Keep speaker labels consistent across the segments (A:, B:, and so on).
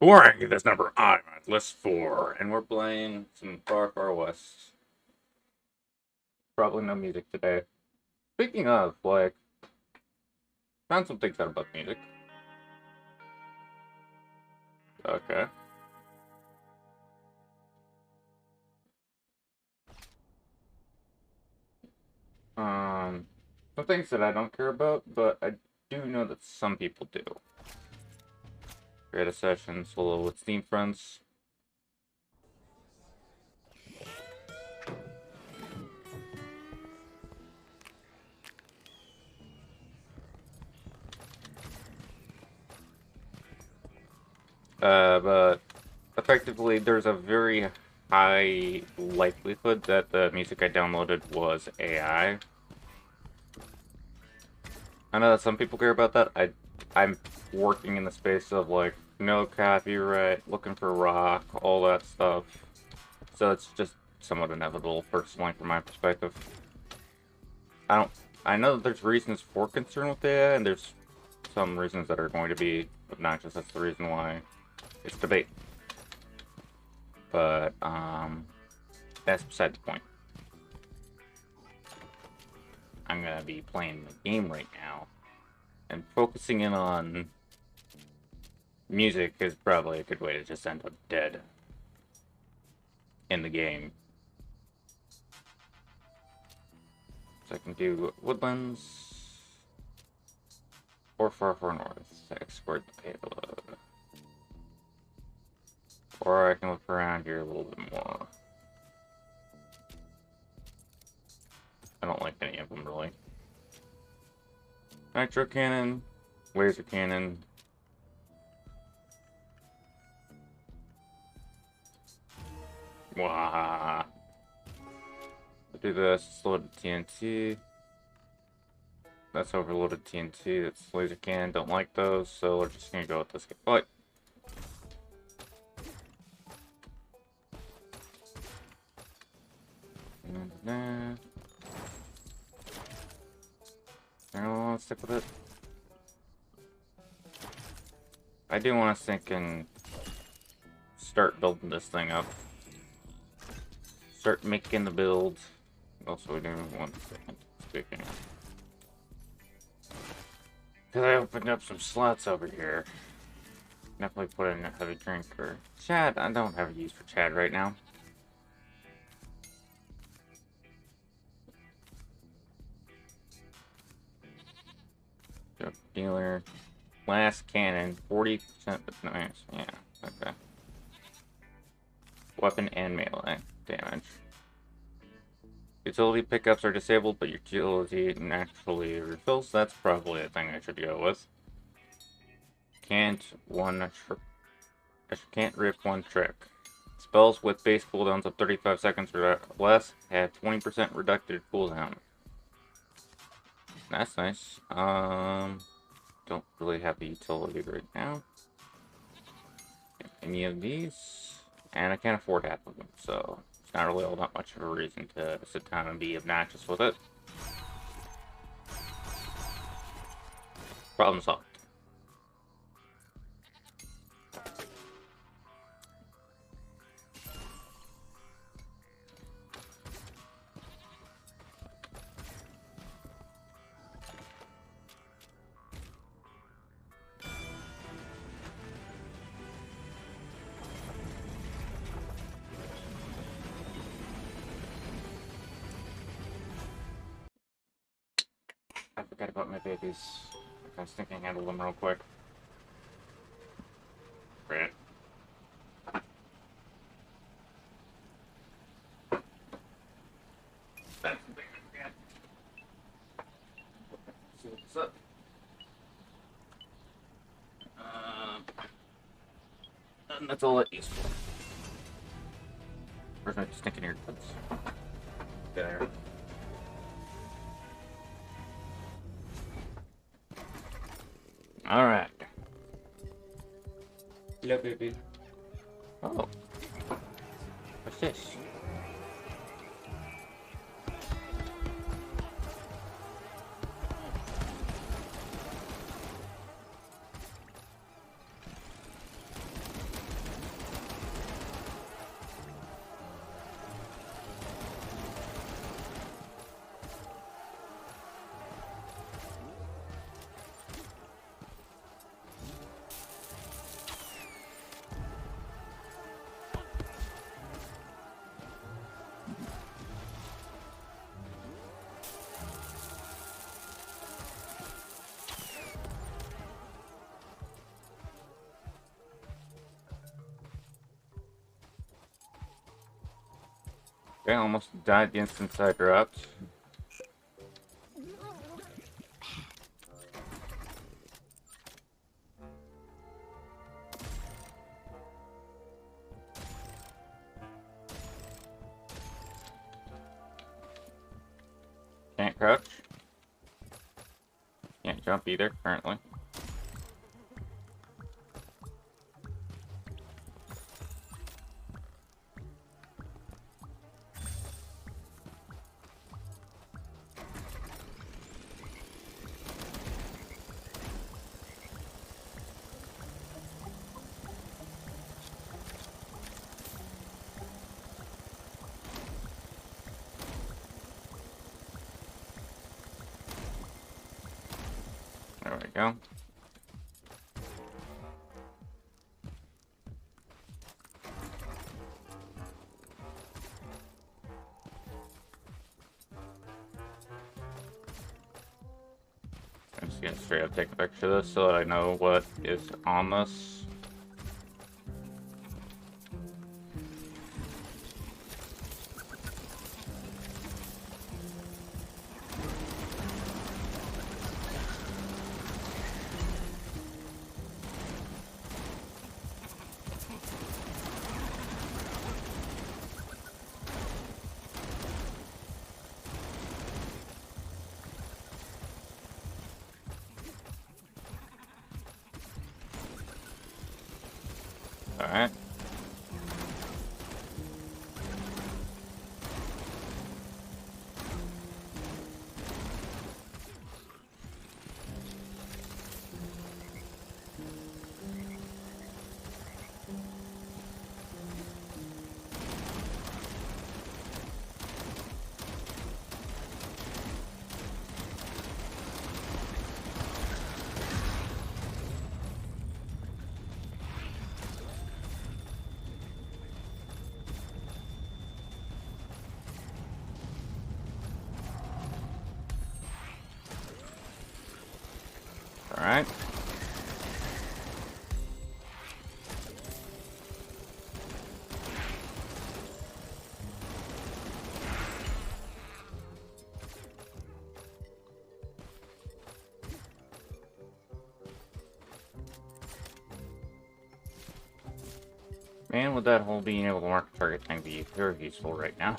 A: Boring this number. I'm at list 4, and we're playing some Far Far West. Probably no music today. Speaking of, like, found some things out about music. Okay. Some things that I don't care about, but I do know that some people do. Create a session solo with Steam friends. But effectively, there's a very high likelihood that the music I downloaded was AI. I know that some people care about that. I'm working in the space of like no copyright, looking for rock, all that stuff. So it's just somewhat inevitable, personally, from my perspective. I know that there's reasons for concern with AI, and there's some reasons that are going to be obnoxious. That's the reason why it's debate. But that's beside the point. I'm gonna be playing the game right now, and focusing in on music is probably a good way to just end up dead in the game. So I can do woodlands or far north to export the payload. Or I can look around here a little bit more. I don't like any of them really. Nitro cannon, laser cannon. Wah. I'll do this, loaded TNT. That's overloaded TNT, that's laser cannon, don't like those, so we're just gonna go with this guy. But I don't want to stick with it. I do want to sink and start building this thing up. Start making the build. Also, we do 1 second. Speaking. Because I opened up some slots over here. Definitely put in a heavy drinker. Chad, I don't have a use for Chad right now. Drug dealer. Last cannon. 40% but nice. Yeah, okay. Weapon and melee damage. Utility pickups are disabled, but utility naturally refills. That's probably a thing I should go with. Can't rip one trick. Spells with base cooldowns of 35 seconds or less have 20% reduced cooldown. That's nice. Don't really have the utility right now. Any of these, and I can't afford half of them, so it's not really all that much of a reason to sit down and be obnoxious with it. Problem solved. I forgot about my babies. I was thinking handle them real quick. Right. That's the thing I forgot. See what's up. And that's all it is. Where's my stinking earbuds? There. Alright. Hello, baby. Oh. What's this? Okay, almost died the instant I dropped. Can't crouch. Can't jump either, currently. There we go. I'm just gonna straight up take a picture of this so that I know what is on this. Alright. Alright. Man, would that whole being able to mark a target thing be very useful right now.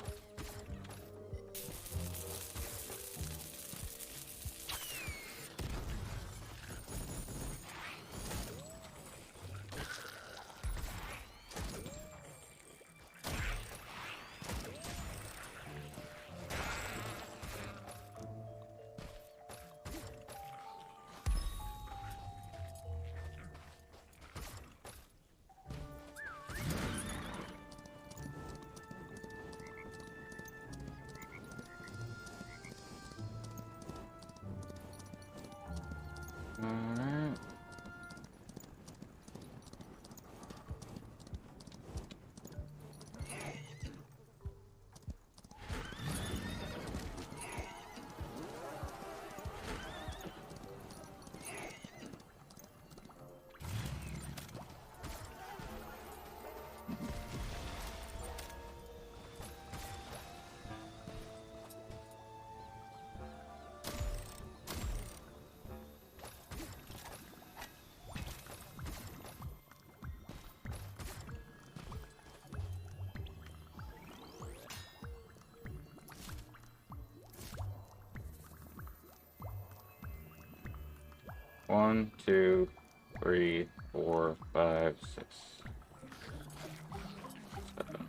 A: Alright. One, two, three, four, five, six, seven.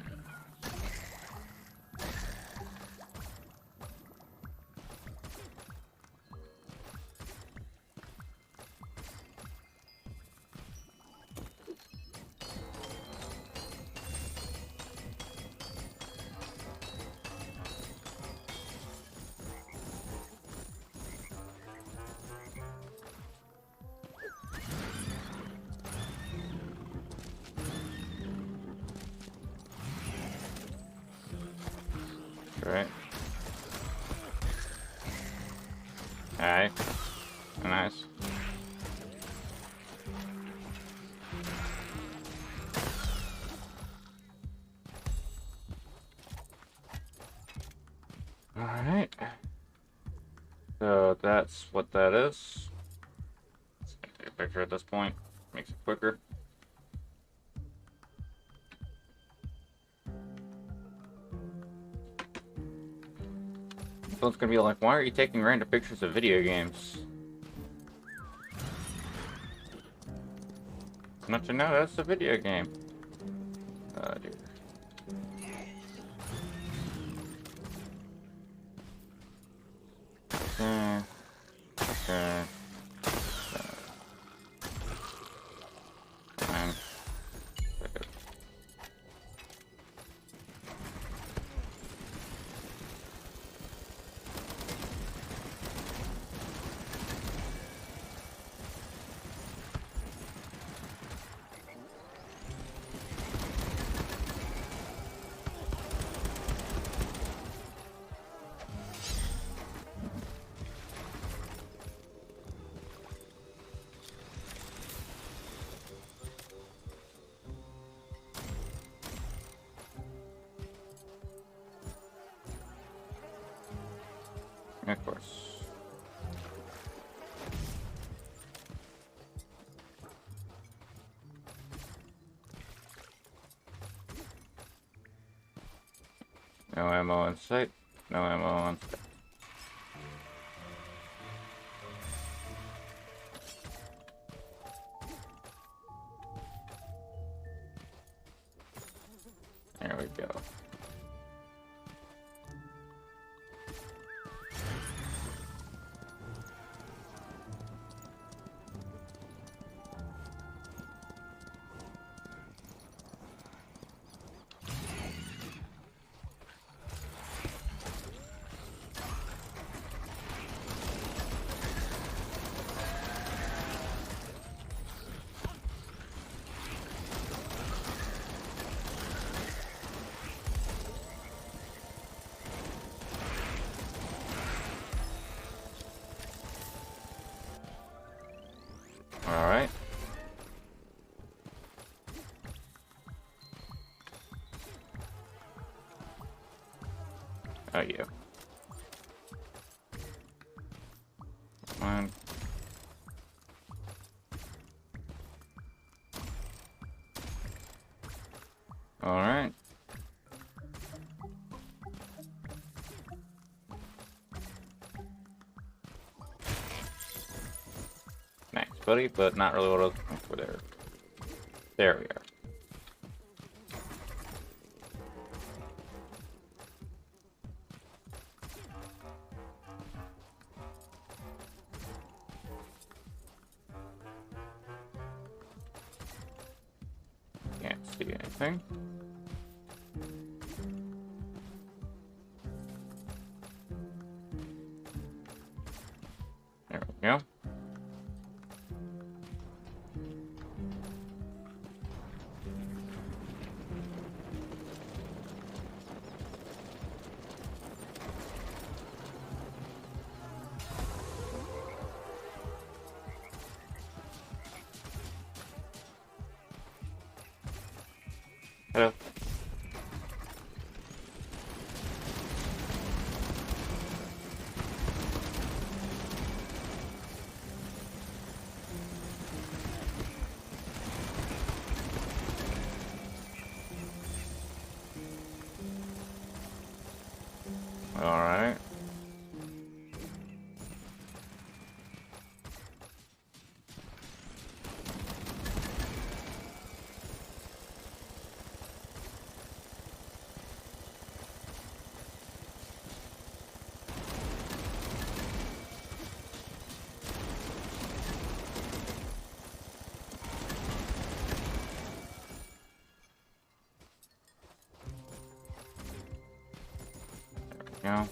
A: Right. Alright. Nice. that's what that is. Let's take a picture at this point. Makes it quicker. Someone's gonna be like, why are you taking random pictures of video games? Not to know, that's a video game. Oh dear. Okay. Okay. Fine. Of course. No ammo in sight. No ammo on sight. There we go. Alright. Oh, yeah. Come on. Alright. Nice, buddy, but not really what I was looking for there. There we are. Can't see anything. There we go. Hello. Alright. There we go.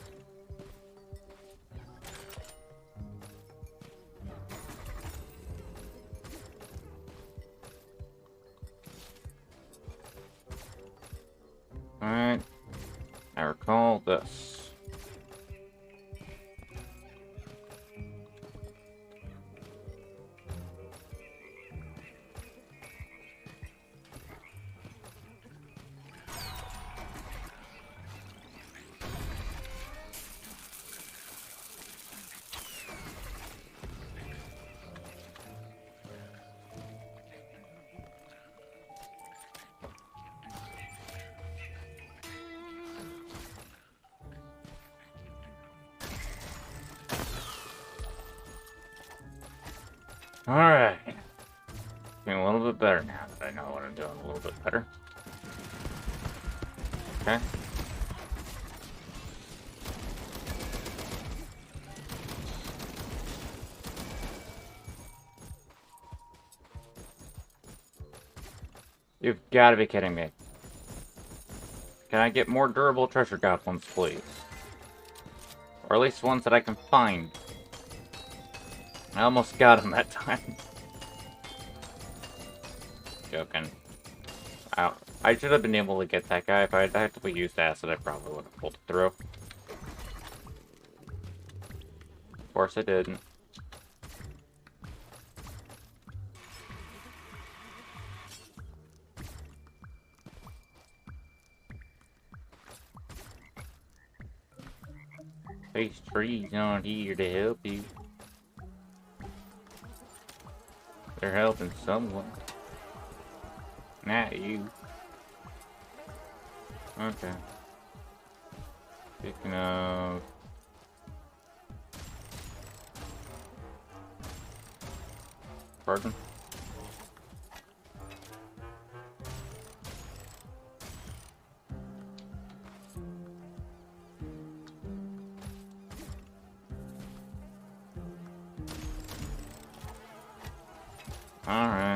A: Alright. I recall this. Alright. Feeling a little bit better now that I know what I'm doing a little bit better. Okay. You've got to be kidding me. Can I get more durable treasure goblins, please? Or at least ones that I can find. I almost got them that time. Joking. I should have been able to get that guy. If I had actually used acid, I probably would have pulled it through. Of course I didn't. These trees aren't here to help you. They're helping someone. Not you. Okay. Picking up... Pardon? Alright.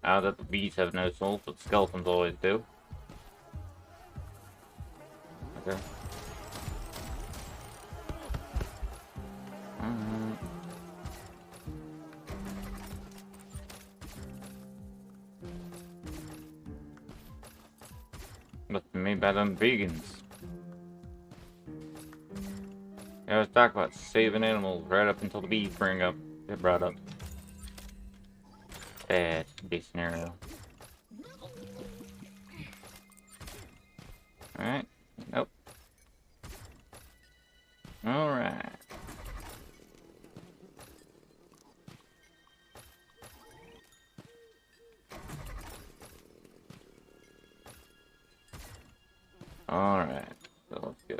A: Now that the bees have no souls, but skeletons always do. Okay. Nothing made by them vegans. I was talking about saving animals right up until the bees get brought up. Bad case scenario. Alright. Nope. Alright. Alright. So let's go.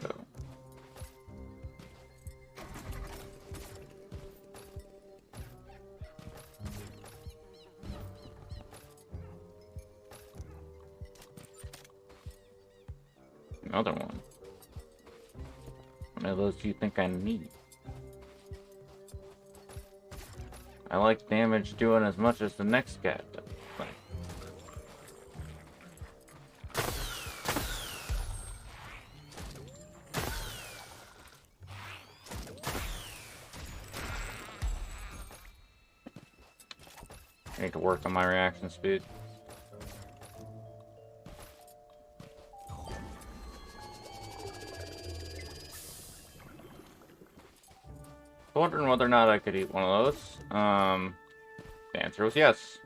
A: Another one. One of those you think I need. I like damage doing as much as the next guy does. I need to work on my reaction speed. Wondering whether or not I could eat one of those. The answer was yes.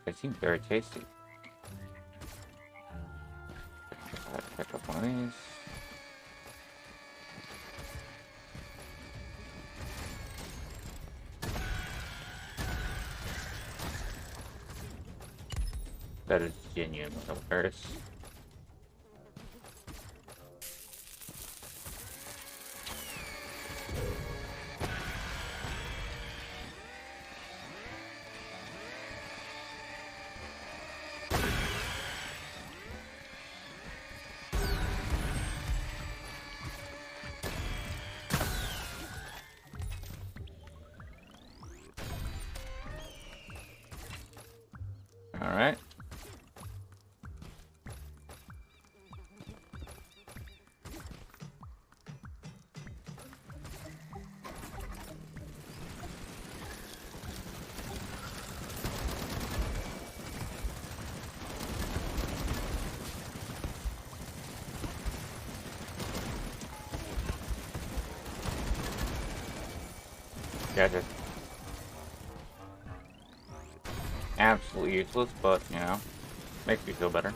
A: They seem very tasty. I'll pick up one of these. That is genuinely hilarious. Alright. Gotcha. Absolutely useless, but, you know, makes me feel better.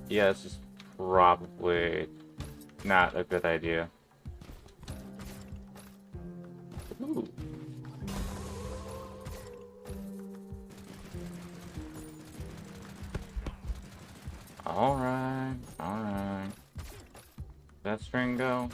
A: Yeah, this is probably not a good idea. Ooh. Alright, alright. That string go?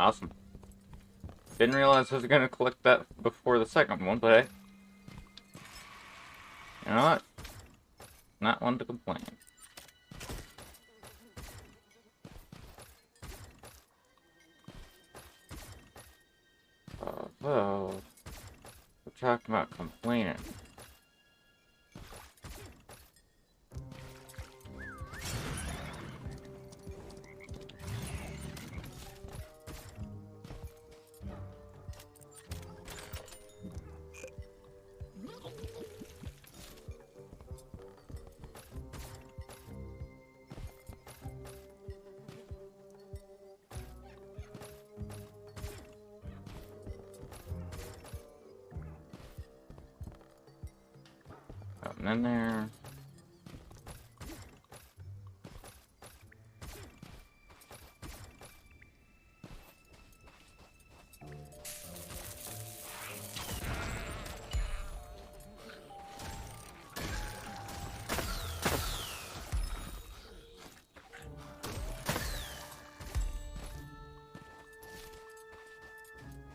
A: Awesome. Didn't realize I was gonna collect that before the second one, but hey. You know what? Not one to complain. Although, we're talking about complaining. Nothing in there.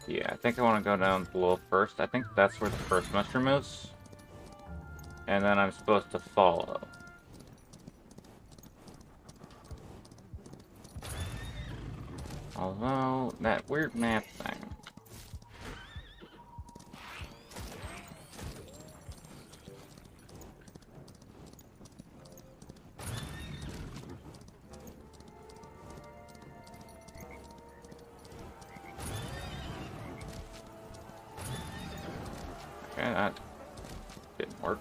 A: Yeah, I think I want to go down below first. I think that's where the first mushroom is. And then I'm supposed to follow. Although, that weird map thing. Okay, that didn't work.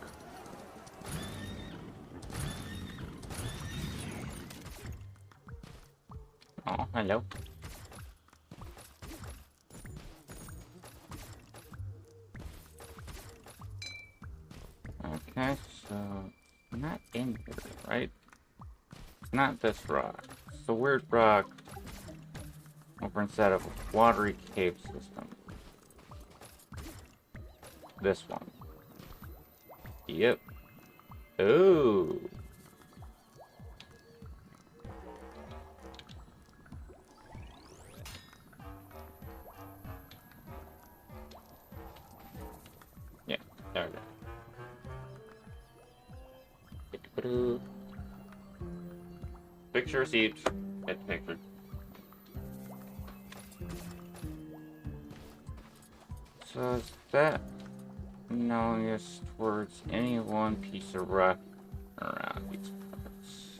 A: Oh, hello. Okay, so not in here, right? It's not this rock. It's a weird rock over inside of a watery cave system. This one. Yep. Ooh. Yeah, there we go. Picture received. Get picture. So is that analogous towards any one piece of rock around these parts?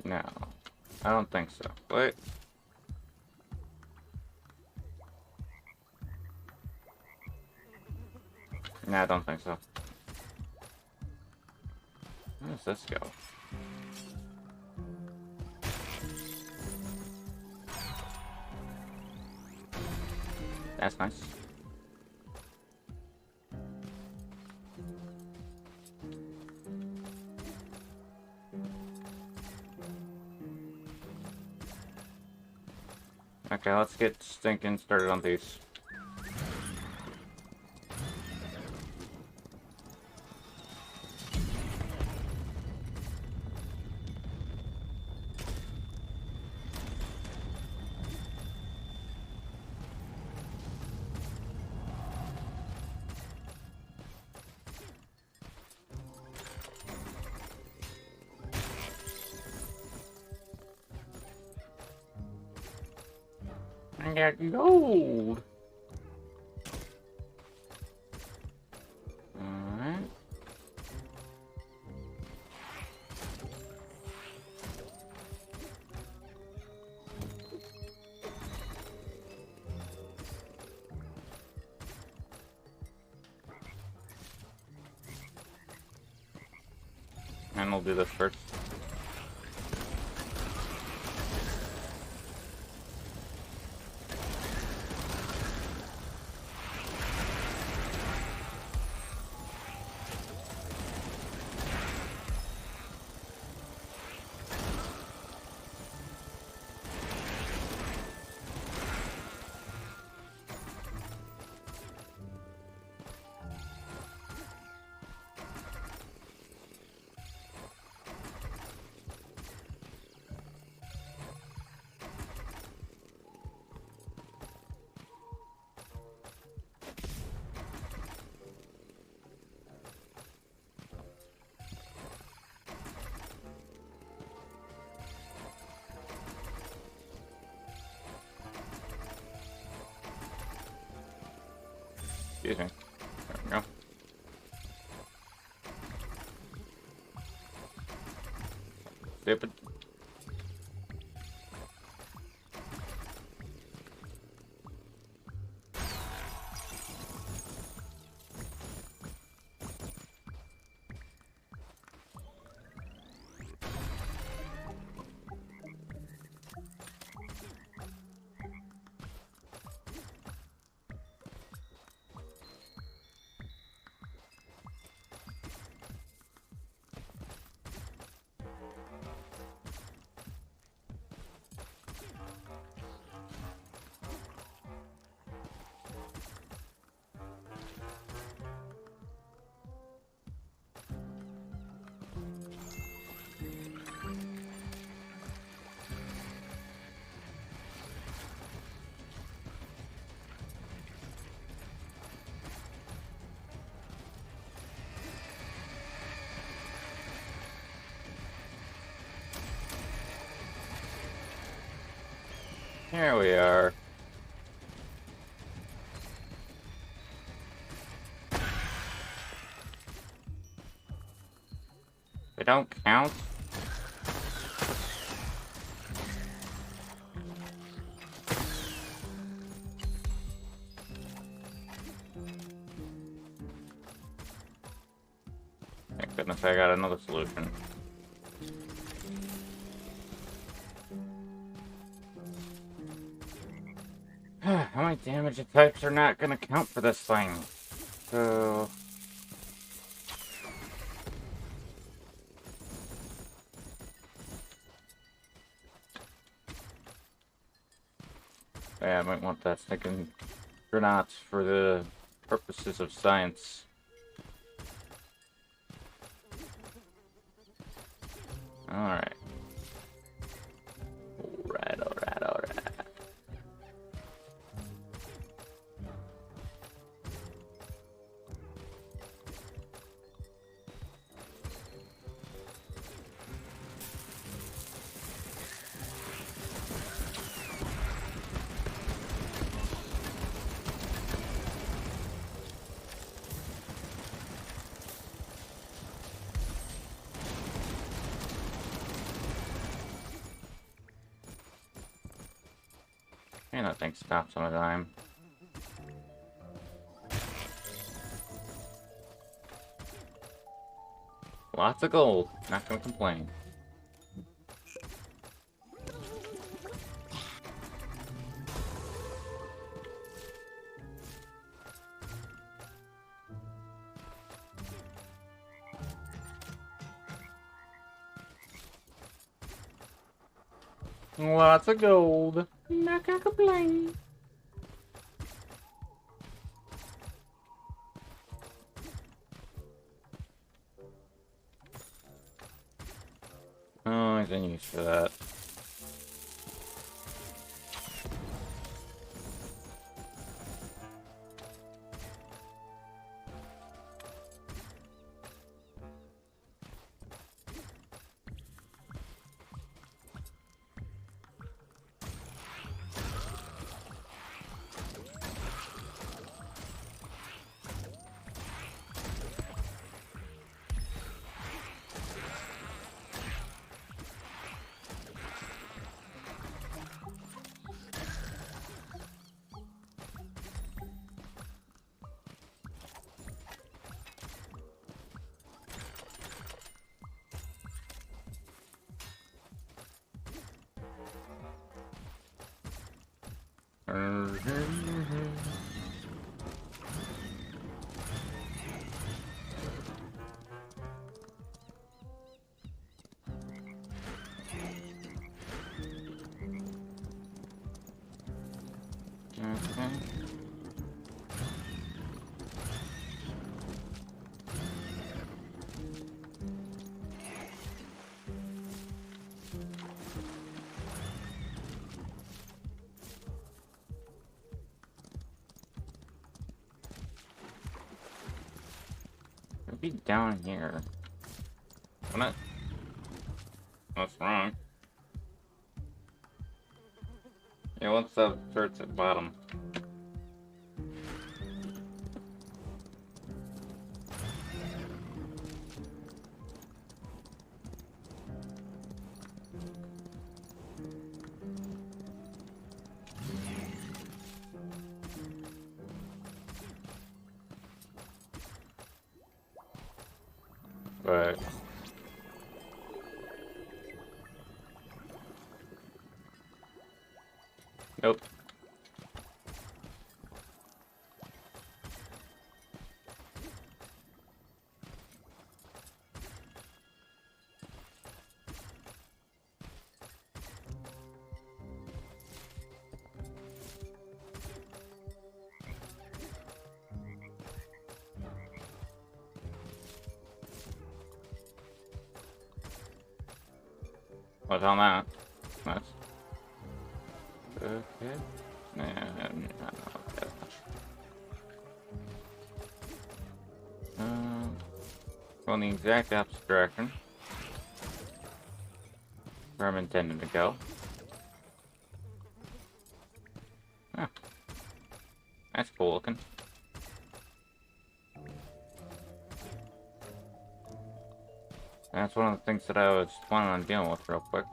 A: No, I don't think so. Wait. No, I don't think so. Where does this go? That's nice. Okay, let's get stinking started on these. I got gold! Alright. then we'll do this first. Excuse me. There we go. Stupid. Here we are. They don't count? Thank goodness I got another solution. How many damage types are not gonna count for this thing? So... yeah, I might want that stinking grenade for the purposes of science. Alright. Alright. And that thing stops on a dime. Lots of gold. Not gonna complain. Lots of gold. Not gonna complain. Oh, he's in use for that. It'd be down here. Wouldn't it? What's wrong? Yeah, what's up? Starts at bottom. But nope. What's on that? That's okay. And okay. Going the exact opposite direction where I'm intending to go. Huh. That's cool looking. That's one of the things that I was planning on dealing with real quick.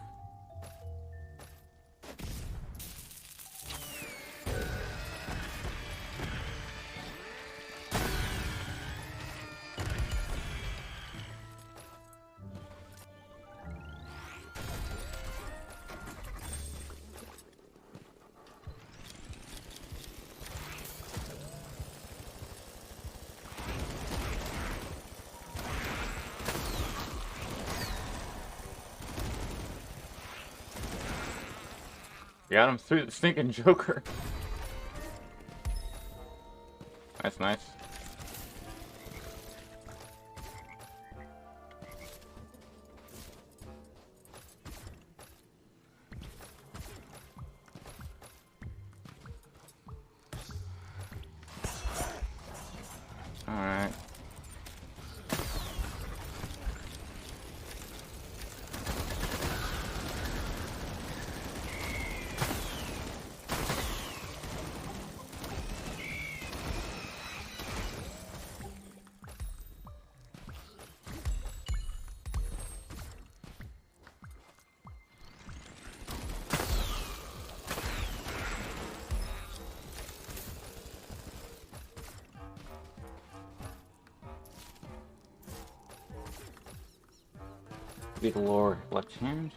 A: Got him through the stinking Joker. That's nice. Alright. Be the lower left hand.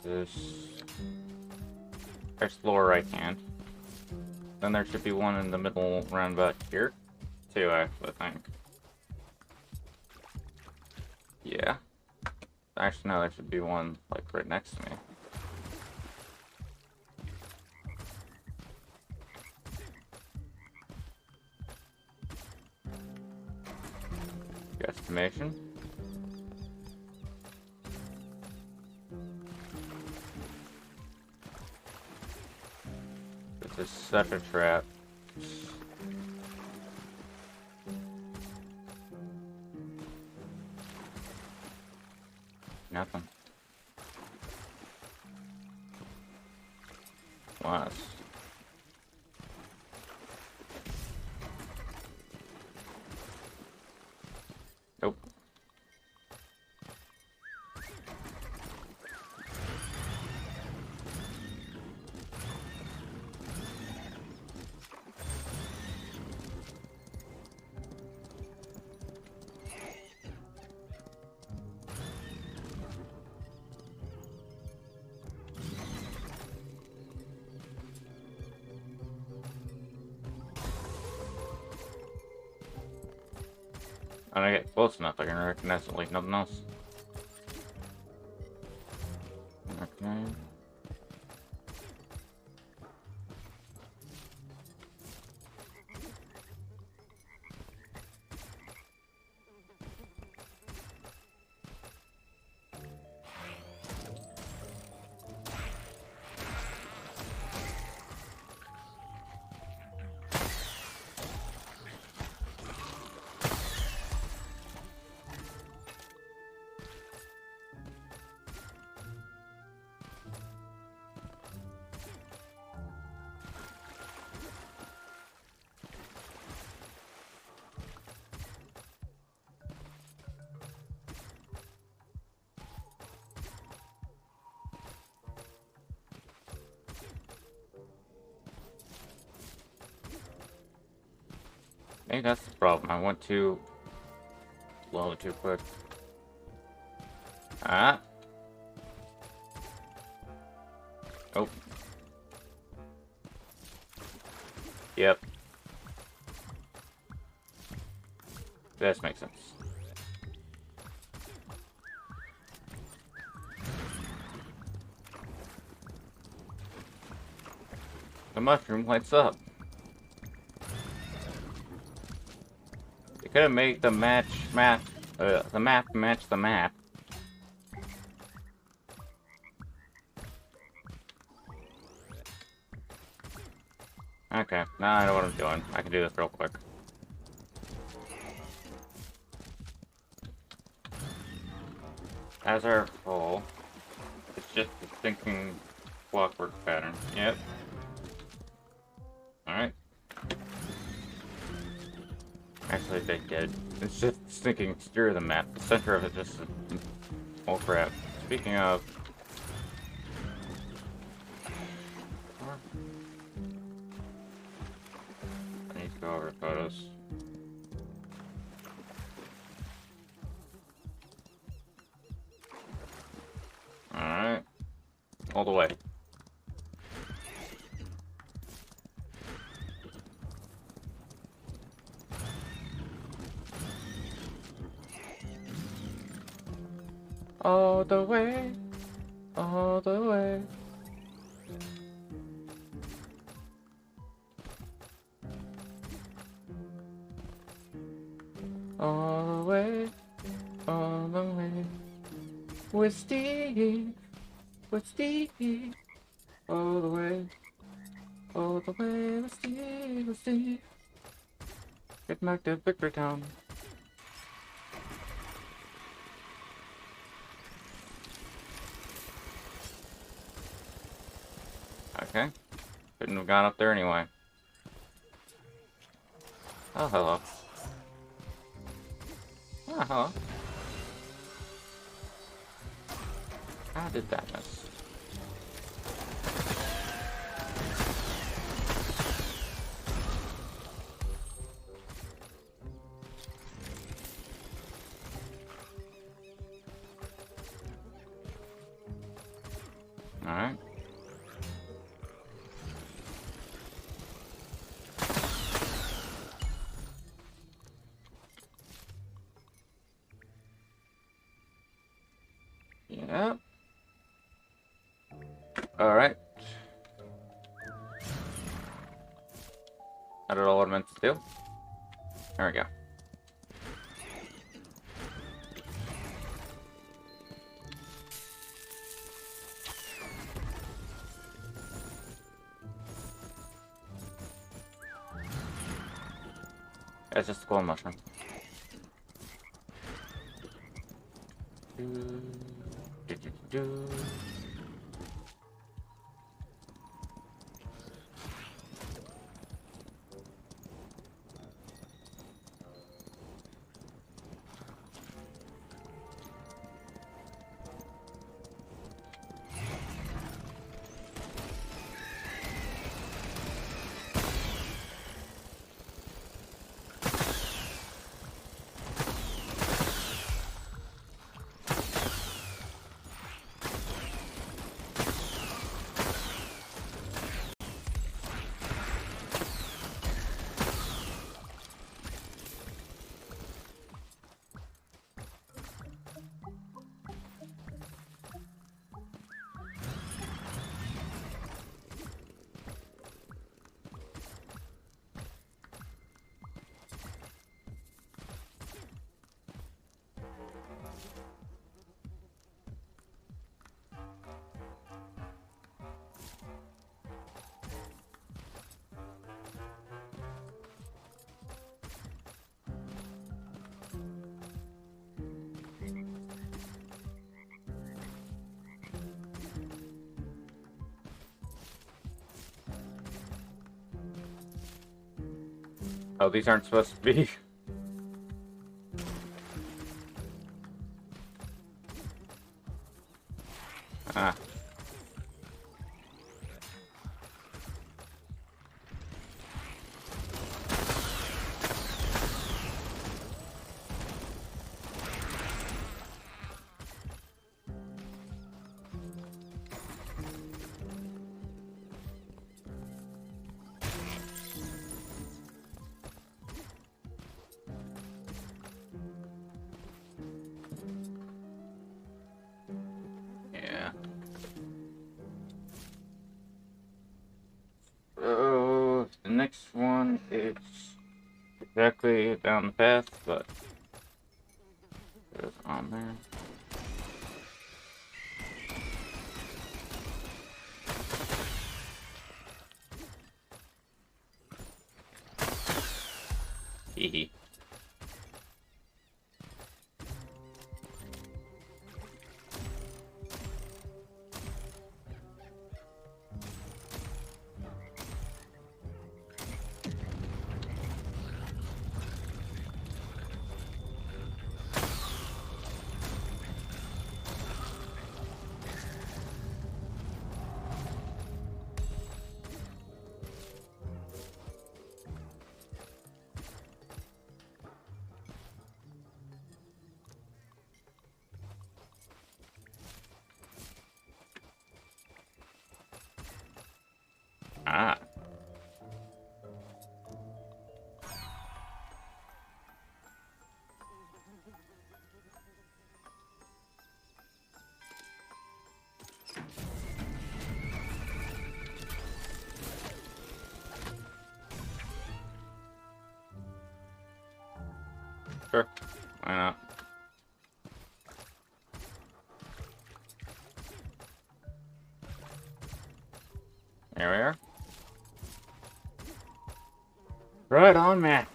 A: This. There's lower right hand. Then there should be one in the middle round about here. Two, actually, I think. Yeah. Actually, no, there should be one, like, right next to me. Guesstimation. This is such a trap. Nothing. Was. Nope. When I get close enough, I can recognize it like nothing else. Okay. Maybe that's the problem. I went too low too quick. Ah. Oh. Yep. This makes sense. The mushroom lights up. You could have made the map match the map. Okay, now I know what I'm doing. I can do this real quick. As our goal, it's just a thinking clockwork pattern. Yep. Alright. Actually, they did. It's just thinking steer the map. The center of it just... Oh crap. Speaking of... I need to go over photos. Alright. All the way. All the way. All the way. All the way. All the way. With Steve. With Steve. All the way. All the way with Steve. With Steve. Get back to Victory Town. Okay. Couldn't have gone up there anyway. Oh, hello. Oh, hello. How did that miss? Alright. Yep. Alright. I did all what I meant to do. There we go. It's just a cool mushroom. Do. Oh, these aren't supposed to be. Ah. Yeah. Oh, the next one is exactly down the path, but it's on there. Hee. Ah. Sure. Why not? There we are. Right on, man.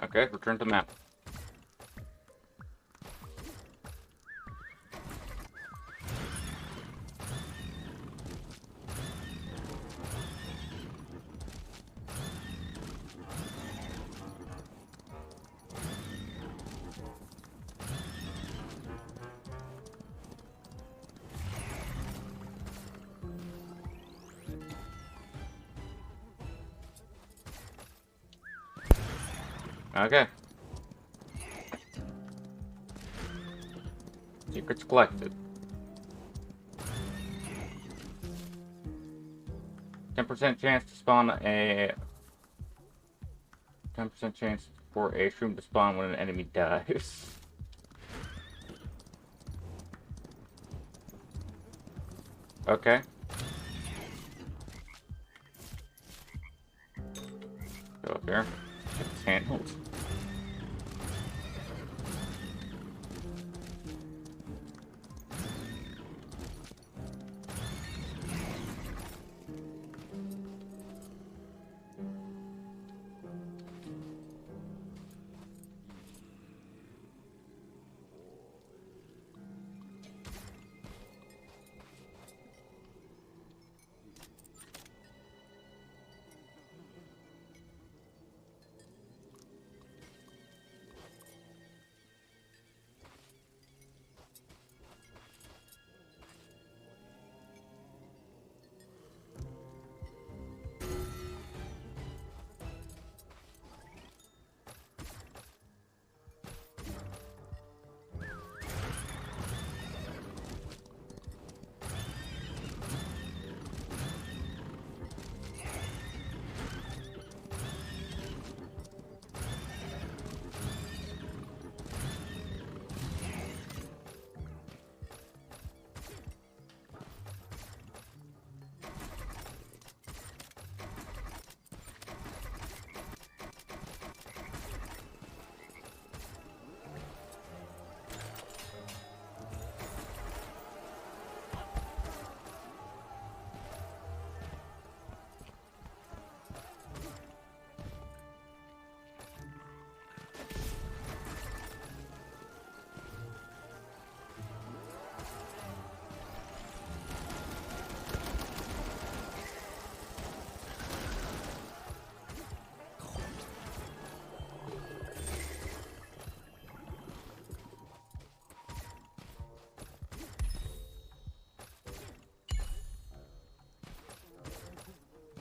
A: Okay, return to map. Okay. Secrets collected. 10% chance to spawn a 10% chance for a shroom to spawn when an enemy dies. Okay. Go up here. Get this handled.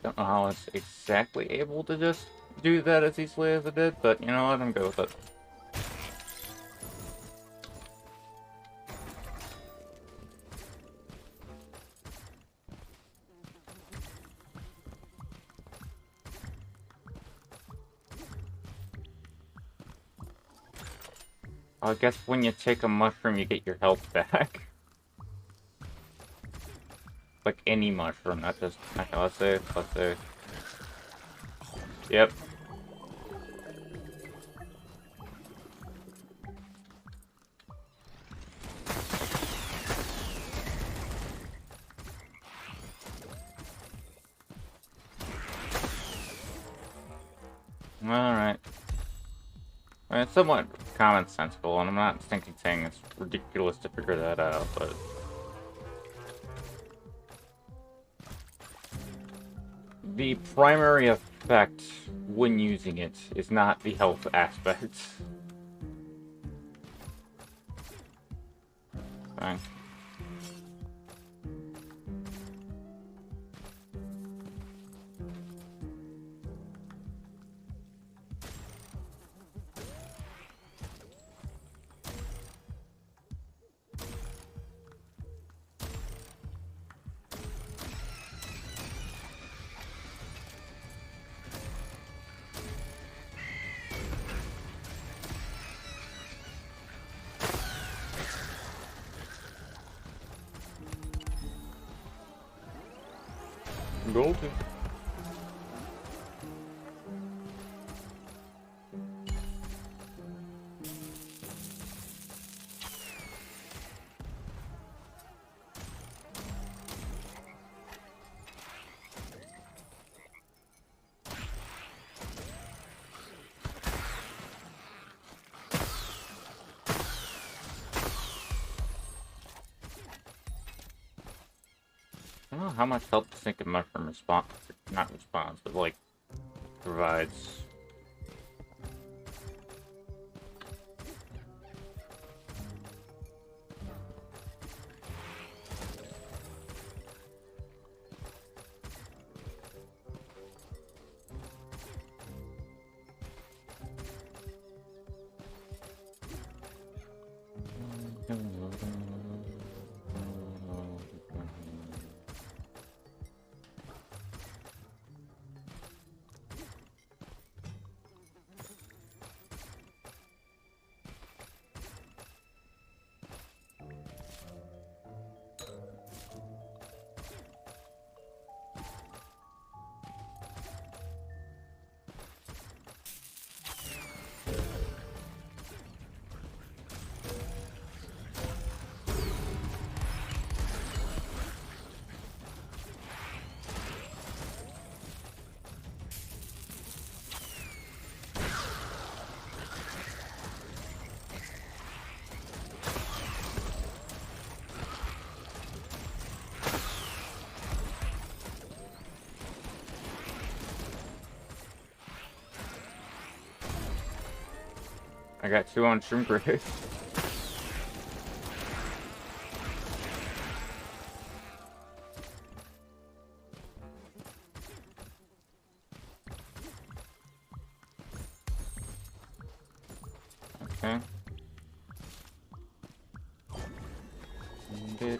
A: Don't know how I was exactly able to just do that as easily as I did, but you know what, I'm good with it. I guess when you take a mushroom, you get your health back. Like any mushroom, not just... Okay, let's see. Yep. Alright. I mean, it's somewhat commonsensical, and I'm not saying it's ridiculous to figure that out, but... The primary effect when using it is not the health aspect. Fine. Golden. I don't know how much help the Thinking Mushroom not responds, but like, provides. I got 2 on Shroom Grave. Okay. There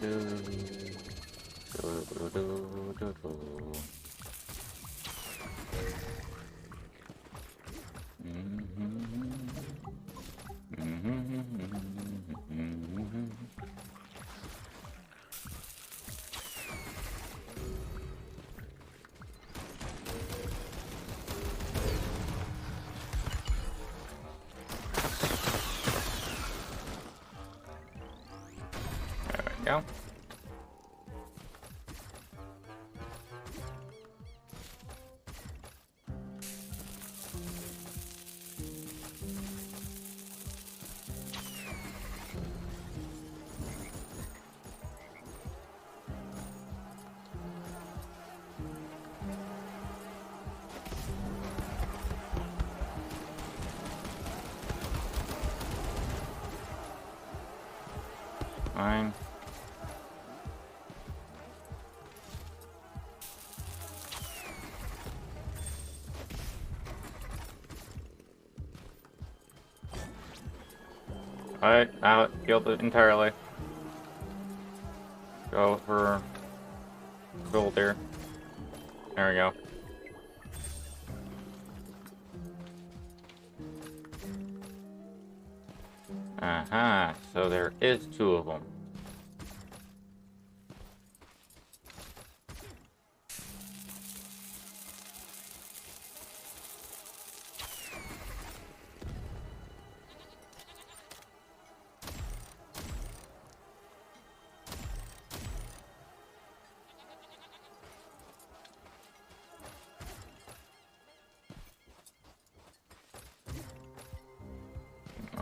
A: we go. Fine. Alright, now killed it entirely. Go for gold here. There we go. Aha, so there is 2 of them.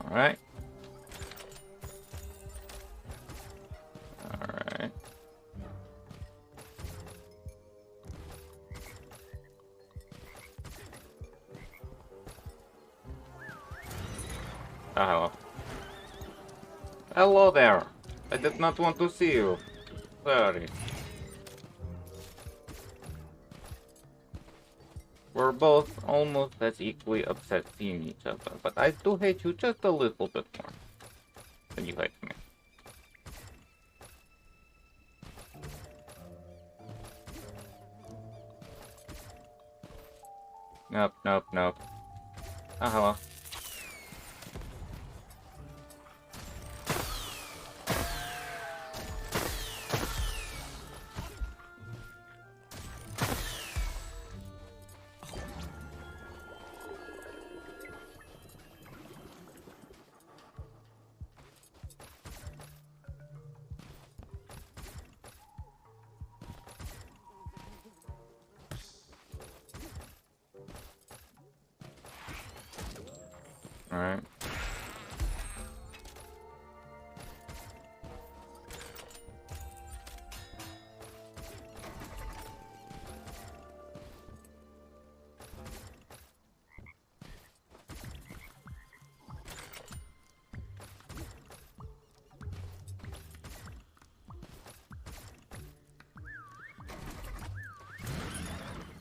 A: Alright. Alright. Oh, hello. Hello there. I did not want to see you. Sorry. We're both almost as equally upset seeing each other, but I do hate you just a little bit more than you hate me. Nope, nope, nope. Oh, hello. Alright.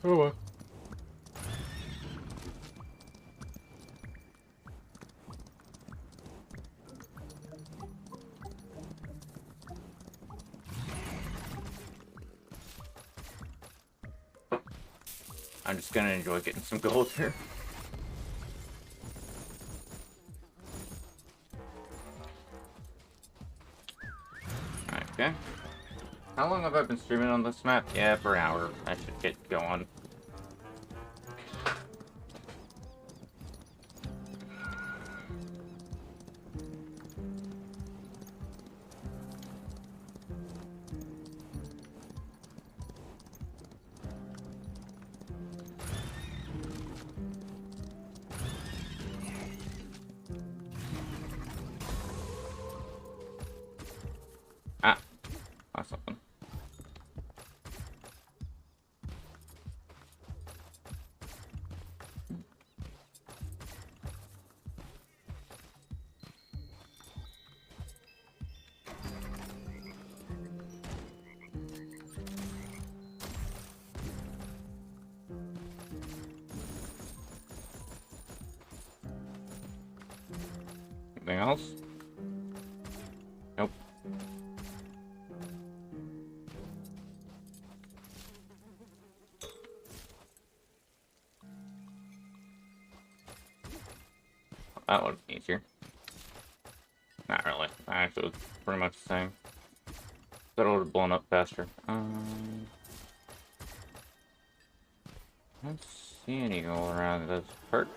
A: Oh well. I'm just gonna enjoy getting some gold here. Okay. How long have I been streaming on this map? Yeah, for an hour. I should get going. Ah, that's something. Anything else? Nope. That would be easier. Not really. Actually, it was pretty much the same. Thought it would have blown up faster. I don't see any all around this part.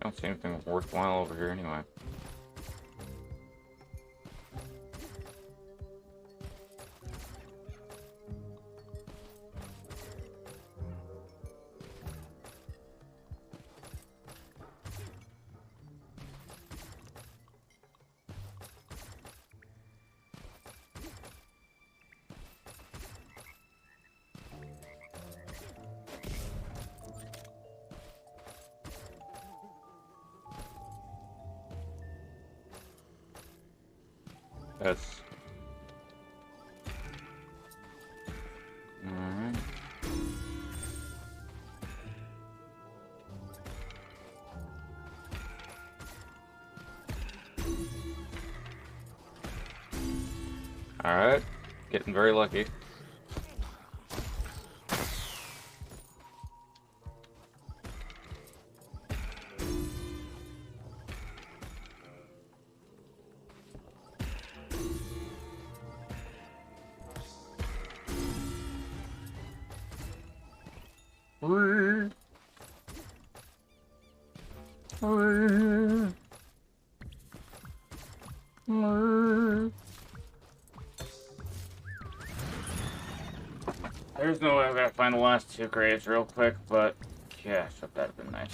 A: Don't see anything worthwhile over here anyway. this. Alright. Alright. Getting very lucky. There's no way I'm gonna find the last two graves real quick, but gosh, that'd have been nice.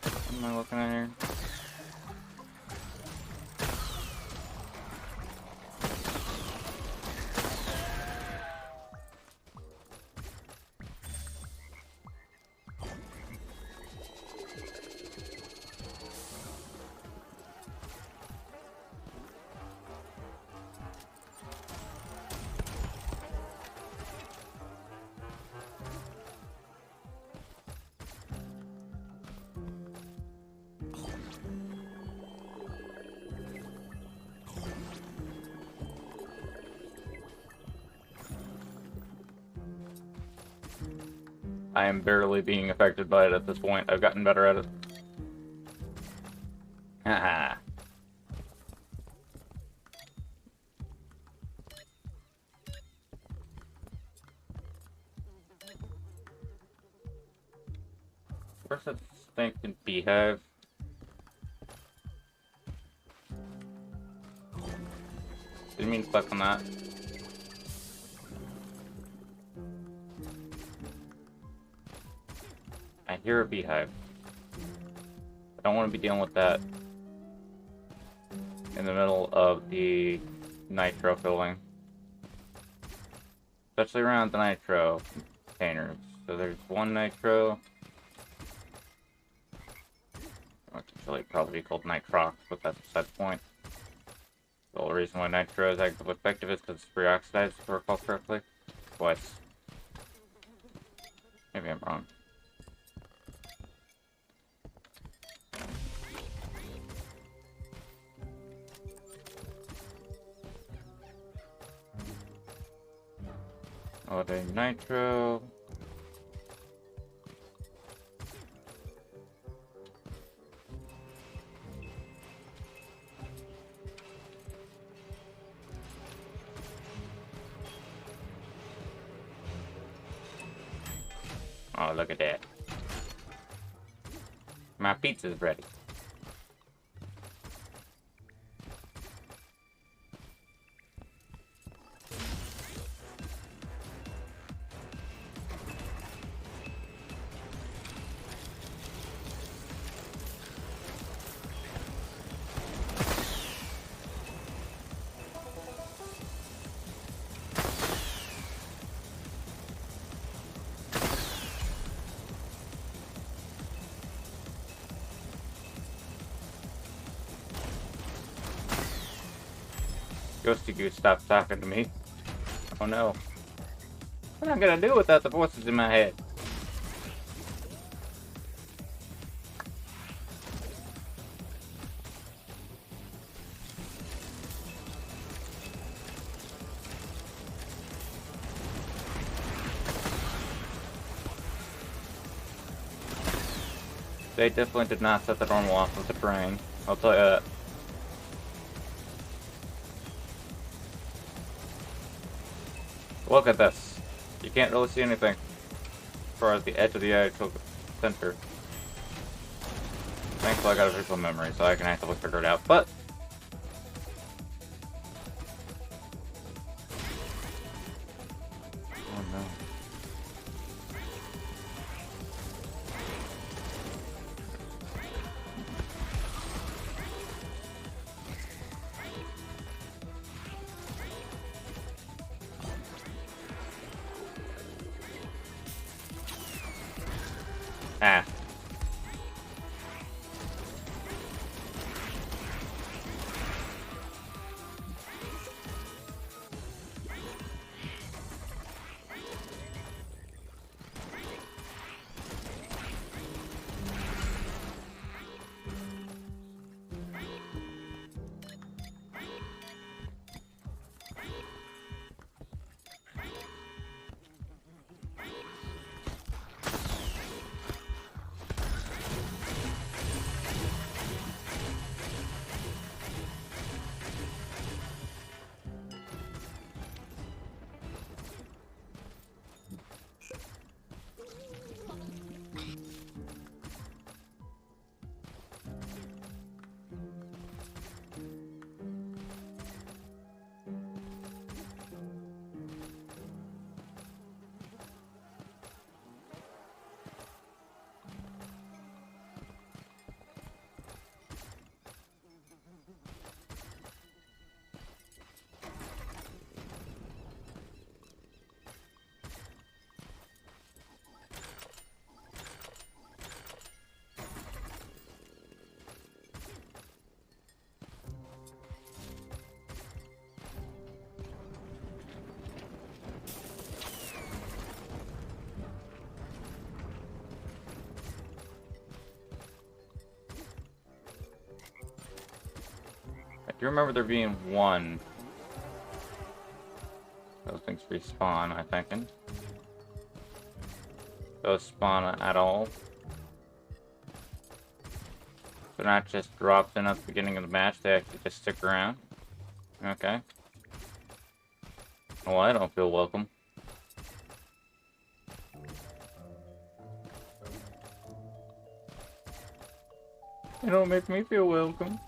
A: What am I looking at here? I am barely being affected by it at this point. I've gotten better at it. Haha. Where's that stinking beehive? Didn't mean to click on that. I hear a beehive. I don't want to be dealing with that in the middle of the nitro filling. Especially around the nitro containers. So there's one nitro. It's actually probably called nitrox, but that's beside the point. The whole reason why nitro is actively effective is because it's pre-oxidized, if I recall correctly. Twice. Maybe I'm wrong. Oh, the nitro. Oh, look at that. My pizza's ready. Ghosty Goose, stop talking to me. Oh no. What am I gonna do without the voices in my head? They definitely did not set the normal off with the terrain. I'll tell you that. Look at this. You can't really see anything as far as the edge of the actual center. Thankfully I got a visual memory so I can actively figure it out, but oh no. Ah. you remember there being one? Those things respawn, I'm thinking. Those spawn at all. They're not just dropped in at the beginning of the match, they actually just stick around. Okay. Well, I don't feel welcome. They don't make me feel welcome.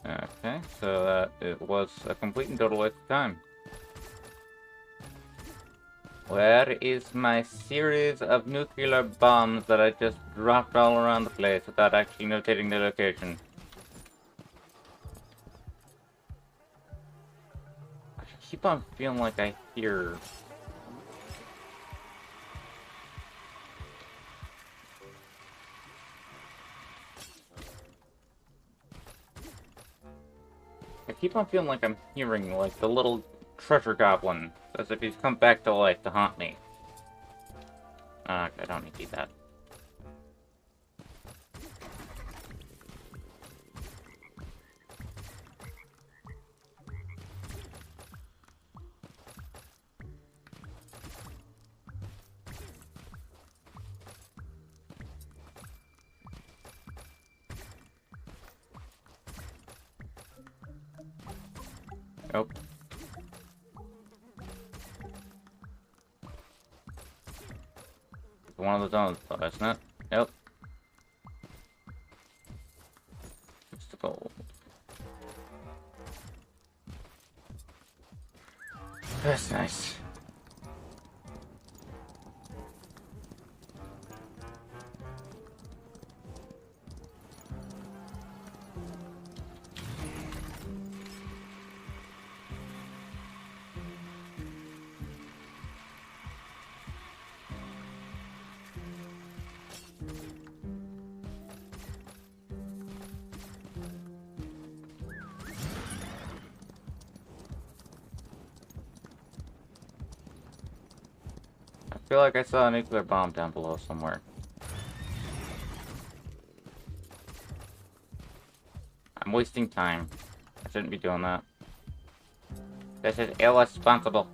A: Okay, so that it was a complete and total waste of time. Where is my series of nuclear bombs that I just dropped all around the place without actually notating their location? I keep on feeling like I hear... I keep on feeling like I'm hearing, like, the little treasure goblin, as if he's come back to life to haunt me. I don't need to do that. Nope. It's one of the zones, though, isn't it? Yep. It's the gold. That's nice. I feel like I saw a nuclear bomb down below somewhere. I'm wasting time. I shouldn't be doing that. This is irresponsible.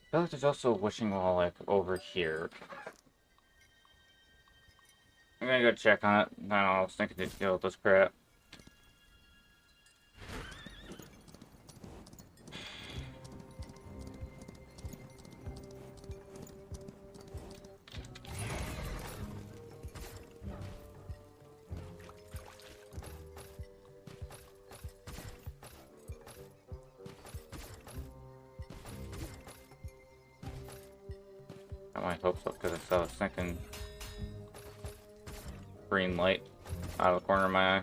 A: I feel like there's also a wishing wall, like, over here. I'm gonna go check on it. I don't know, I was thinking to kill this crap. I might hope so, because I was thinking green light out of the corner of my eye.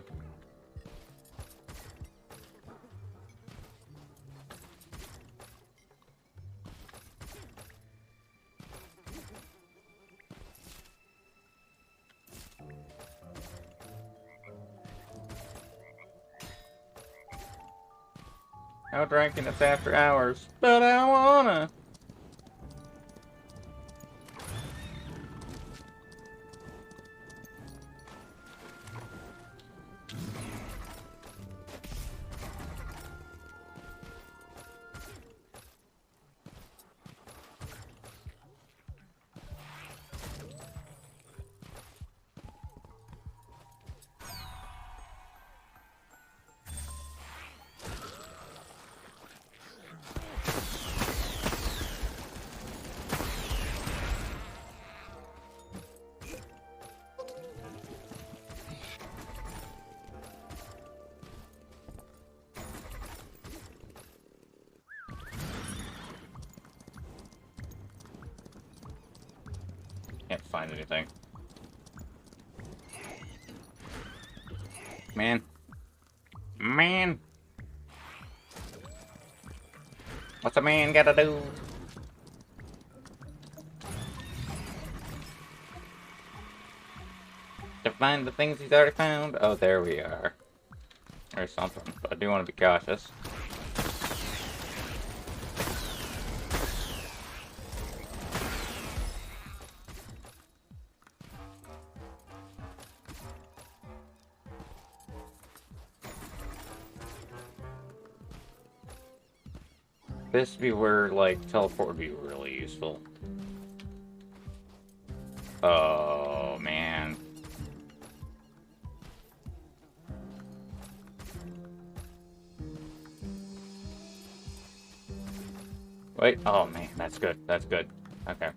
A: No drinking, it's after hours, but I wanna. Can't find anything. Man. Man! What's a man gotta do? To find the things he's already found? Oh, there we are. There's something, but I do want to be cautious. This would be where, like, teleport would be really useful. Oh, man. Wait, oh man, that's good, that's good. Okay.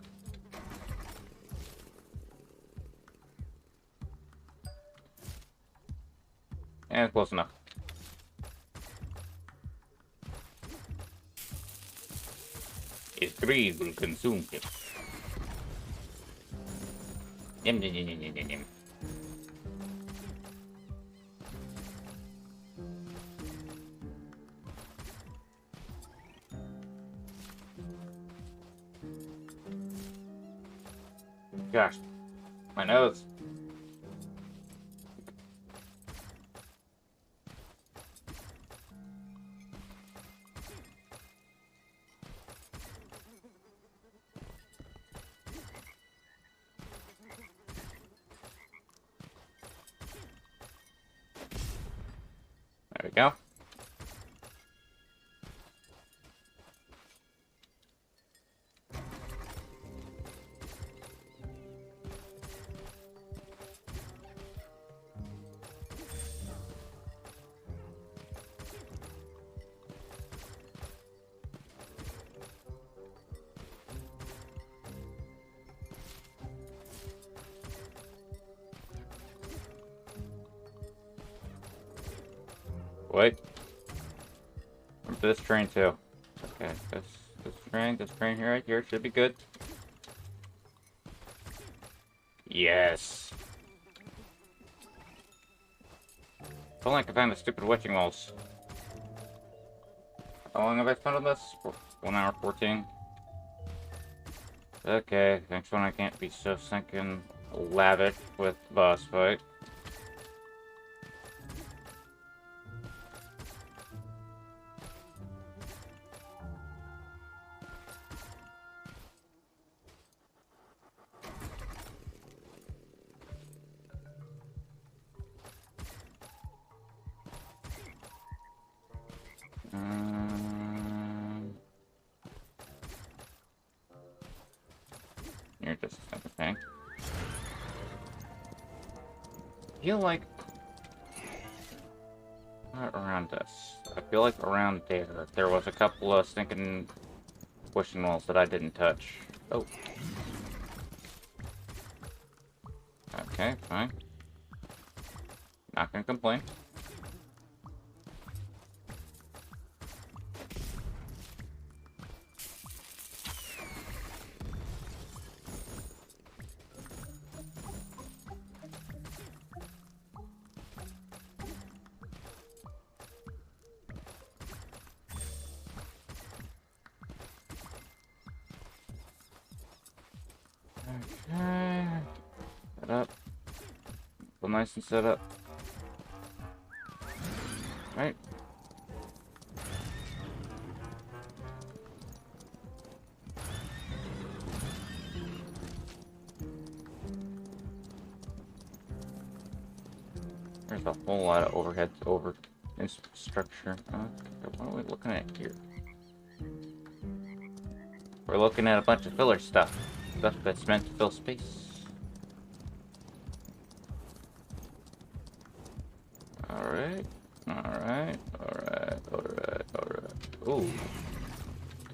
A: And close enough. His greed will consume him. Yum, yum, yum, yum, yum, yum. Gosh, my nose. There we go. Wait. Remember this train too. Okay, this train here, right here should be good. Yes. Don't like I found the stupid witching walls. How long have I spent on this? 1 hour 14. Okay, next one I can't be so sinking lavish with boss fight. You're just okay. I feel like not around us. I feel like around there was a couple of stinking wishing walls that I didn't touch. Oh. Okay, fine. Not gonna complain. Okay. Set up. Feel nice and set up. Right. There's a whole lot of overhead structure. Okay, what are we looking at here? We're looking at a bunch of filler stuff. Stuff that's meant to fill space. Alright. Alright. Alright. Alright. Alright. Ooh.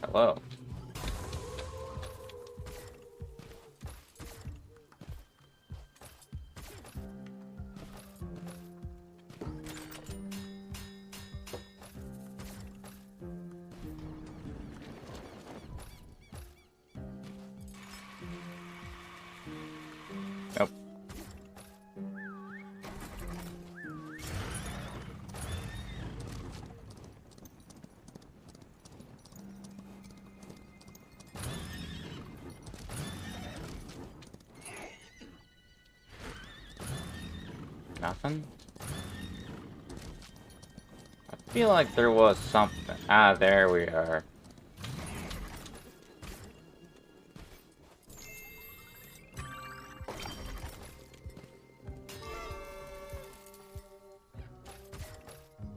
A: Hello. Nope. Nothing? I feel like there was something. Ah, there we are.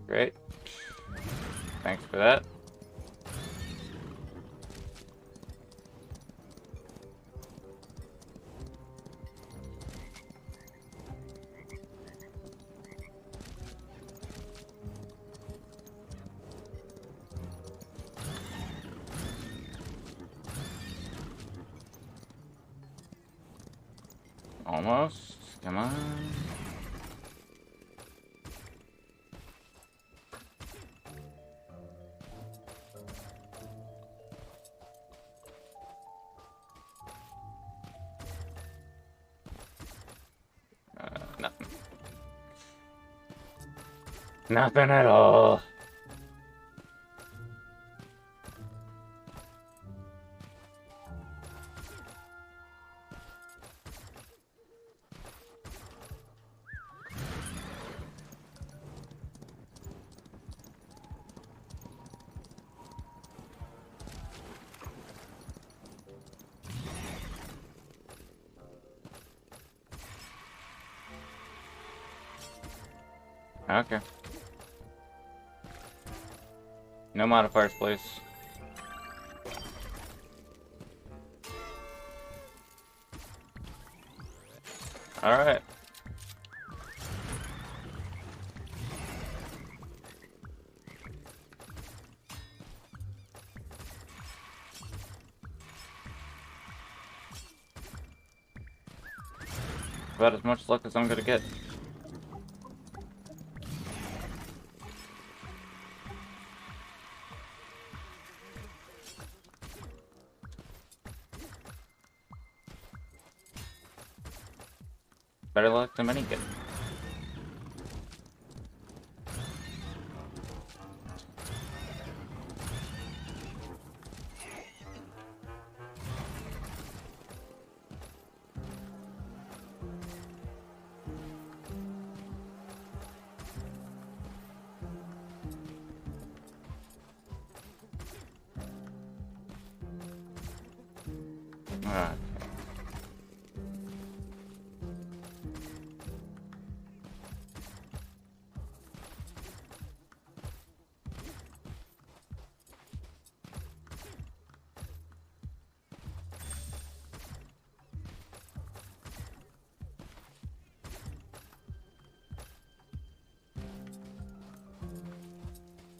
A: Great. Thanks for that. Almost. Come on. Nothing. Nothing at all. Okay. No modifiers, please. Alright. About as much luck as I'm gonna get. Better luck than many get. Alright.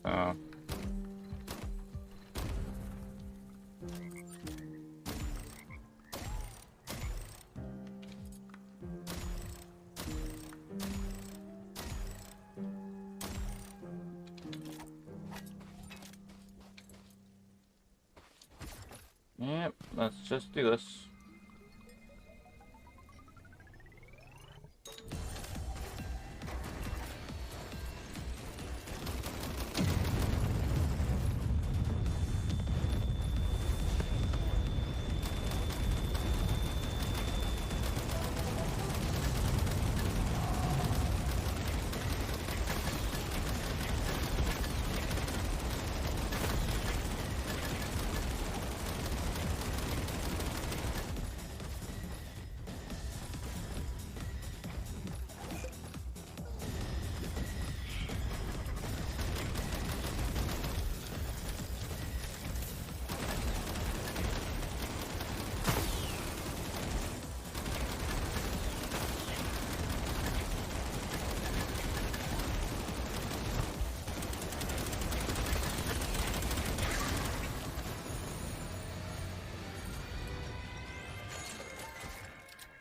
A: Oh. Yep, let's just do this.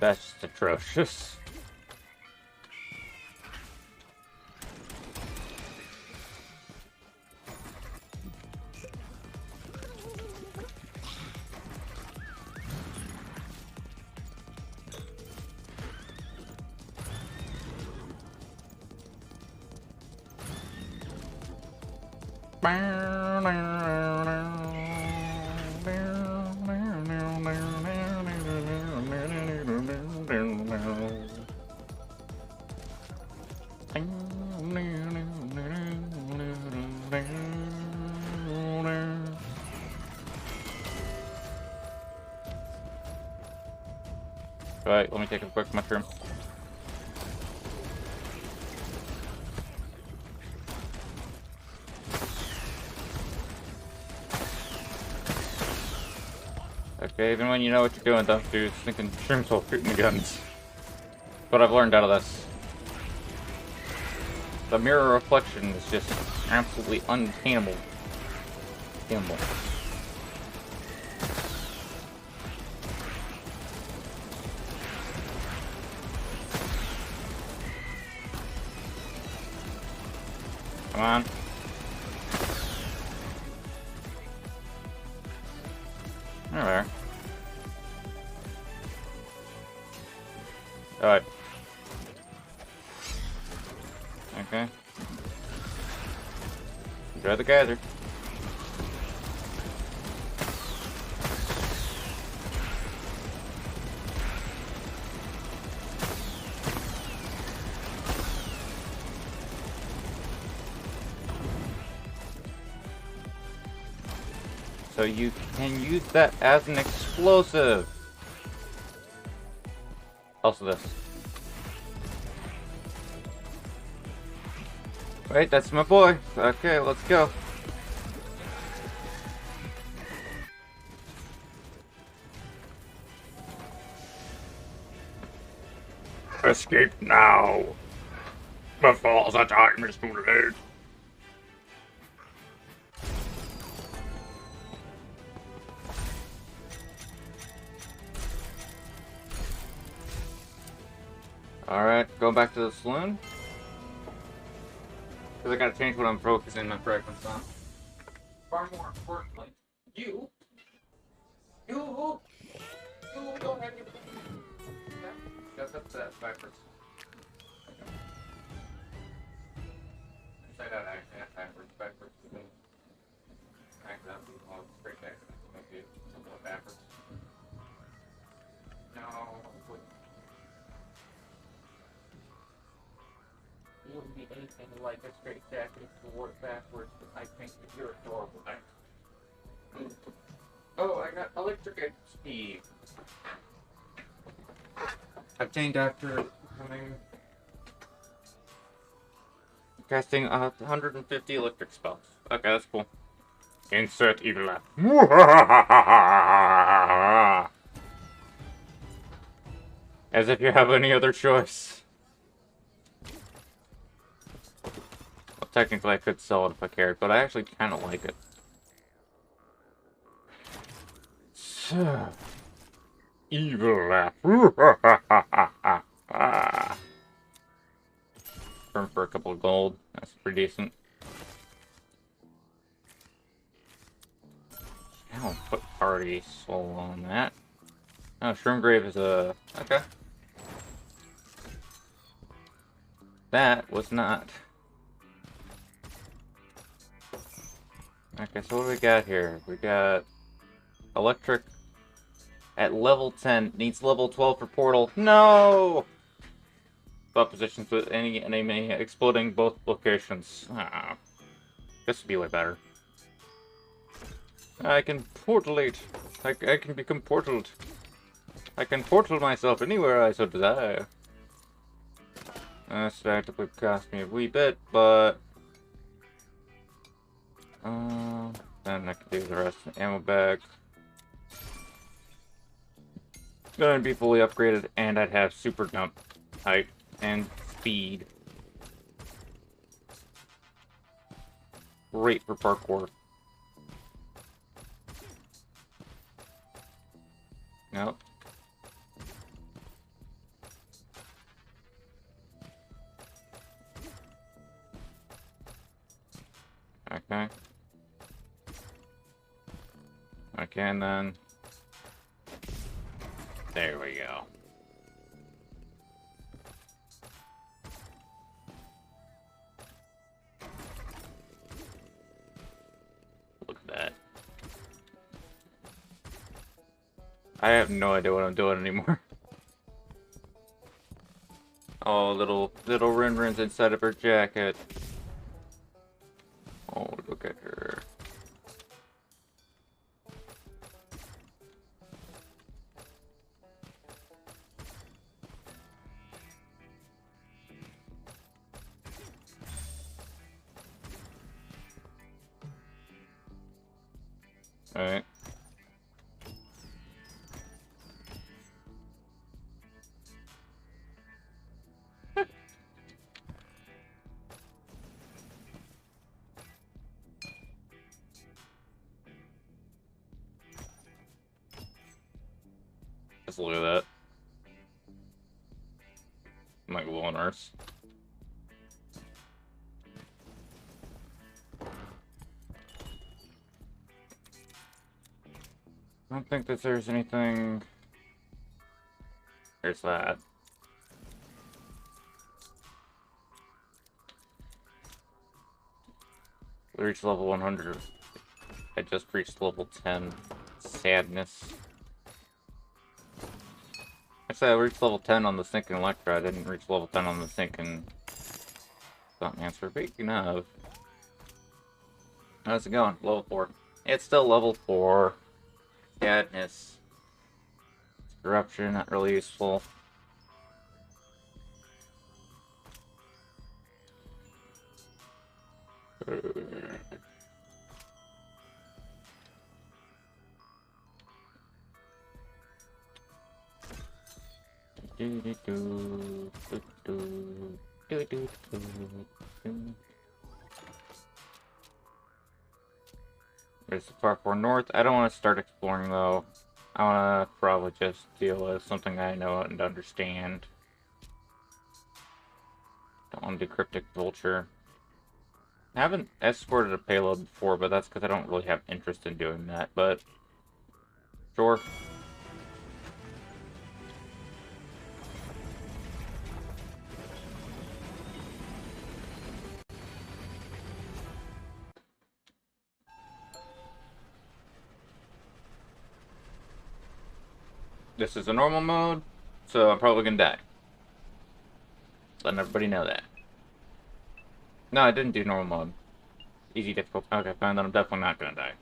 A: That's just atrocious. Alright, let me take a quick mushroom. Okay, even when you know what you're doing, don't do stinking shrooms while shooting the guns. What I've learned out of this. The mirror reflection is just absolutely untameable. Tameable. Come on. There. Alright. Okay. Enjoy the gather. So you can use that as an explosive. Also this. Wait, that's my boy. Okay, let's go. Escape now, before the time is too late. Alright, go back to the saloon. Because I gotta change what I'm focusing my fragments on. Far more importantly, you don't have your... Just up to that backwards. Inside out, actually, not backwards. Backwards. Accidentally, well, straight accident. Maybe something backwards. No, it wouldn't be anything like a straight jacket to work backwards, but I think that you're adorable. Oh, I got electric speed. Obtained after casting 150 electric spells. Okay, that's cool. Insert evil laugh. As if you have any other choice. Well, technically I could sell it if I cared, but I actually kind of like it. Evil laugh. Burn for a couple of gold. That's pretty decent. I don't put party soul on that. Oh, Shroom Grave is a... Okay. That was not. Okay, so what do we got here? We got electric at level 10. Needs level 12 for portal. No! Spot positions with any enemy exploding both locations. Ah, this would be way better. I can portalate. I can become portaled. I can portal myself anywhere I so desire. This practically cost me a wee bit, but then I can do the rest of the ammo bag. Gonna be fully upgraded, and I'd have super jump height and speed. Great for parkour. Nope. Okay. Okay, and then... There we go. Look at that. I have no idea what I'm doing anymore. Oh, little Rin-Rin's inside of her jacket. Oh, look at her. Alright. Just look at that. Might go on ours. I don't think that there's anything. There's that. We reached level 100. I just reached level 10. Sadness. Actually, I reached level 10 on the Sinking Electra. I didn't reach level 10 on the Sinking Answer. Speaking of, how's it going? Level 4. It's still level 4. Sadness. Corruption, not really useful. There's the far far north. I don't want to start exploring though. I want to probably just deal with something I know and understand. Don't want to do cryptic vulture. I haven't escorted a payload before, but that's because I don't really have interest in doing that, but sure. This is a normal mode, so I'm probably gonna die. Letting everybody know that. No, I didn't do normal mode. Easy, difficult. Okay, fine, then I'm definitely not gonna die.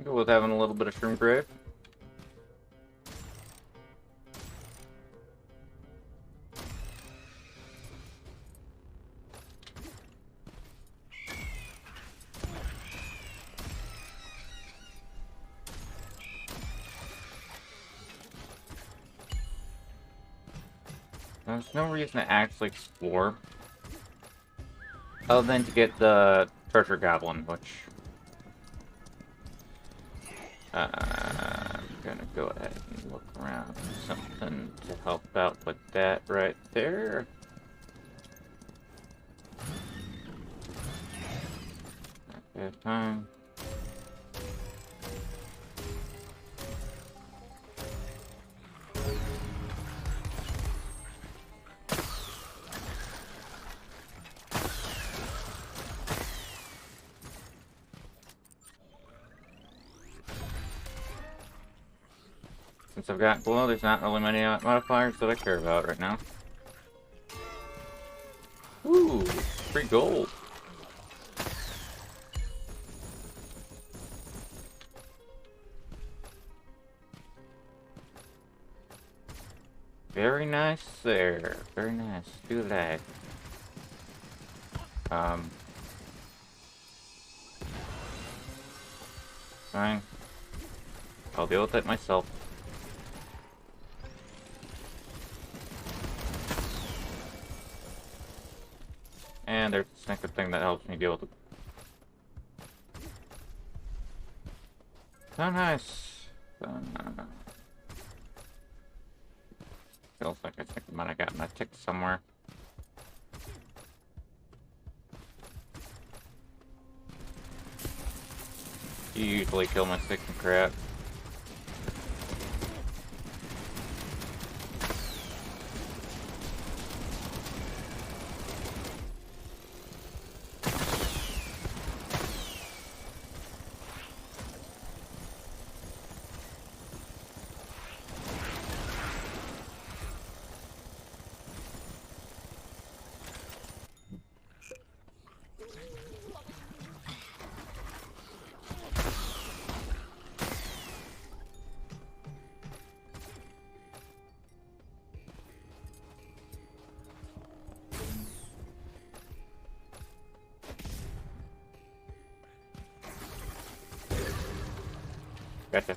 A: Go with having a little bit of shroom grave. There's no reason to actually explore, other than to get the treasure goblin, which I'm gonna go ahead and look around for something to help out with that right there. Okay, fine. Since I've got glow, there's not really many modifiers that I care about right now. Ooh, free gold. Very nice there. Very nice. Do that. Fine. I'll deal with it myself. And there's a snicket thing that helps me deal with it. So nice. Feels like I think I might have gotten a tick somewhere. You usually kill my stick and crap. Gotcha.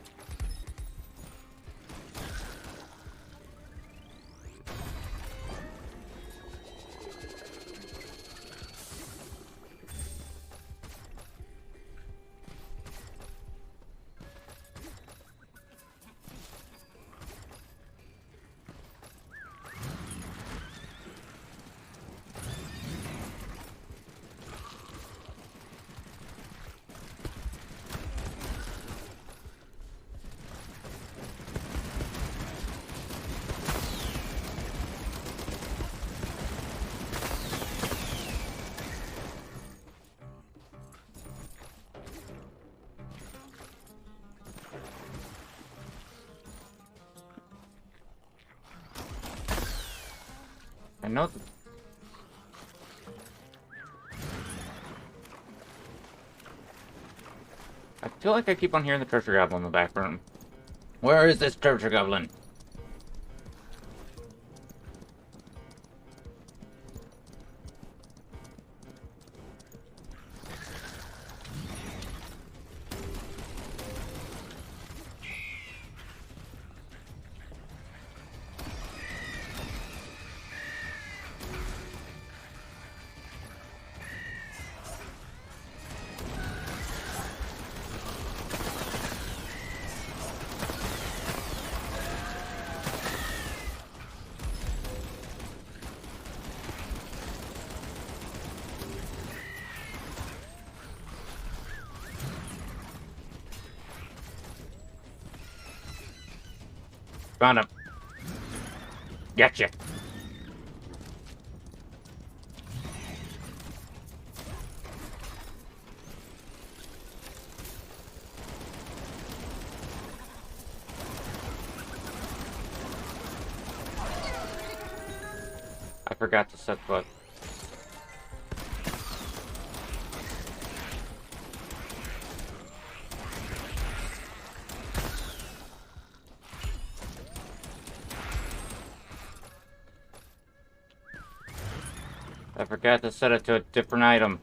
A: I know that. I feel like I keep on hearing the treasure goblin in the back room. Where is this treasure goblin? Found him. Gotcha. I forgot to set what. I forgot to set it to a different item.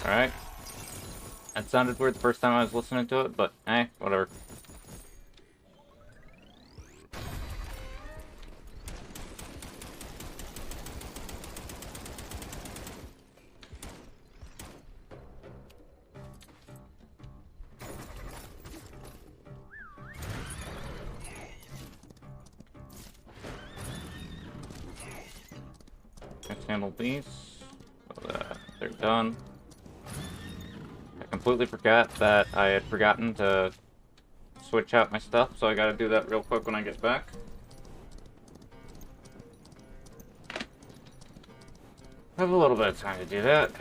A: Alright. That sounded weird the first time I was listening to it, but eh, whatever. handle these. So that they're done. I completely forgot that I had forgotten to switch out my stuff, so I gotta do that real quick when I get back. I have a little bit of time to do that.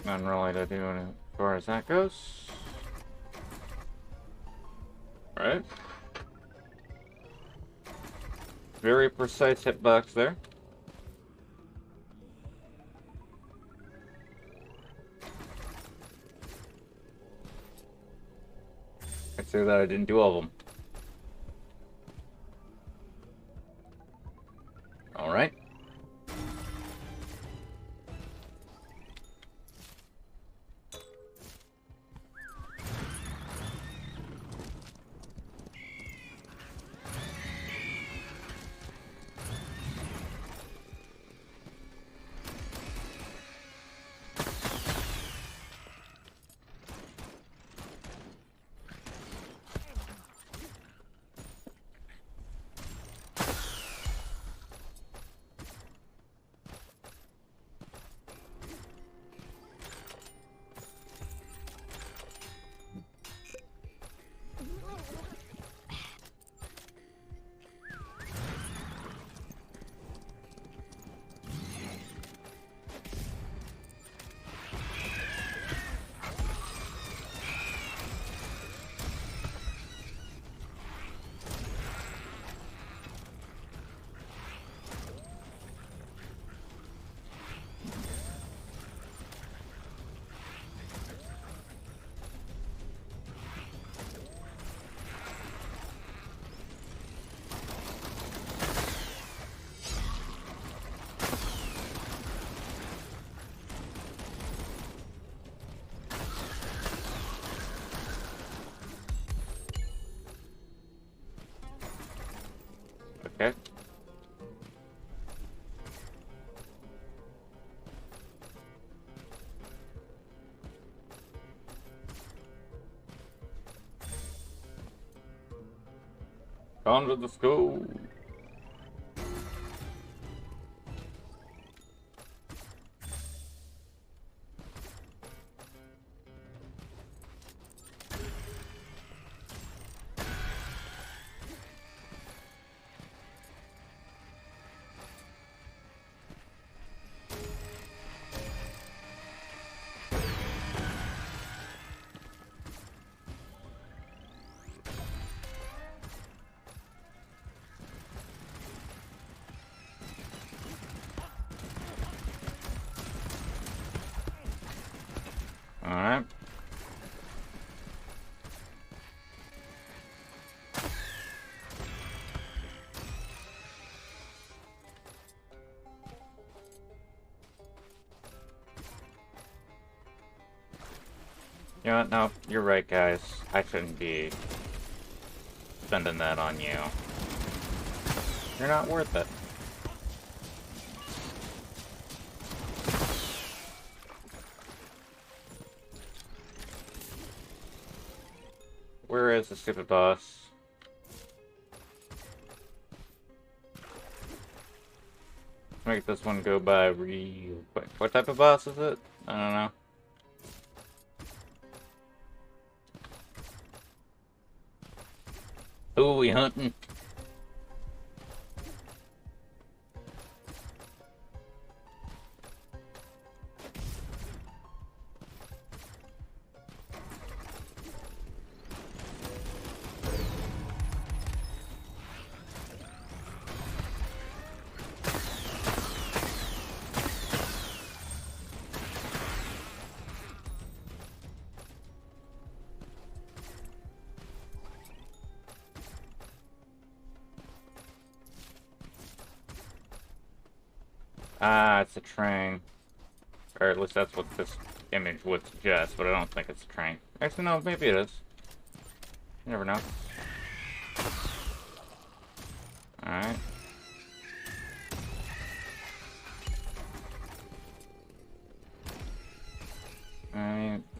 A: Nothing really to do as far as that goes. Alright. Very precise hitbox there. I'd say that I didn't do all of them. Alright. Okay. On to the school. Alright. You know what? No, you're right, guys. I shouldn't be spending that on you. You're not worth it. Where is the stupid boss? make this one go by real quick. What type of boss is it? I don't know. Ooh, we hunting. Ah, it's a train. Or at least that's what this image would suggest, but I don't think it's a train. Actually, no, maybe it is. You never know. Alright.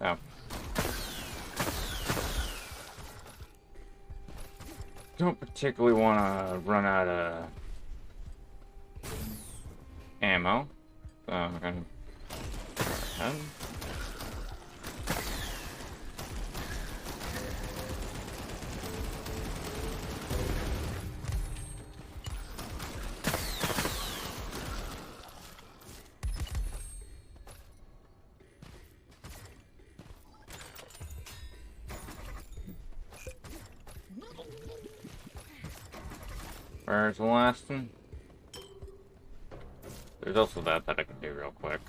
A: Oh. Don't particularly want to run out of ammo. So I'm gonna... Where's the last one? There's also that I can do real quick.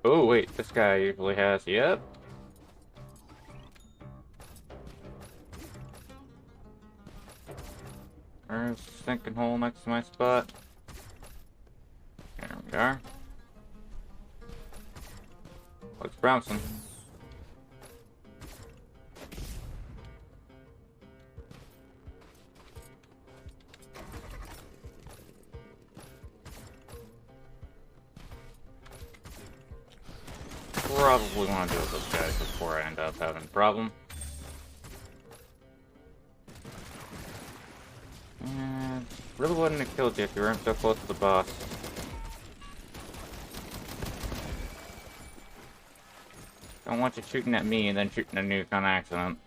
A: Oh wait, this guy usually has... Yep. There's a sinking hole next to my spot. There we are. Looks bouncing. Probably want to deal with those guys before I end up having a problem. And really wouldn't have killed you if you weren't so close to the boss. Don't want you shooting at me and then shooting a nuke on accident.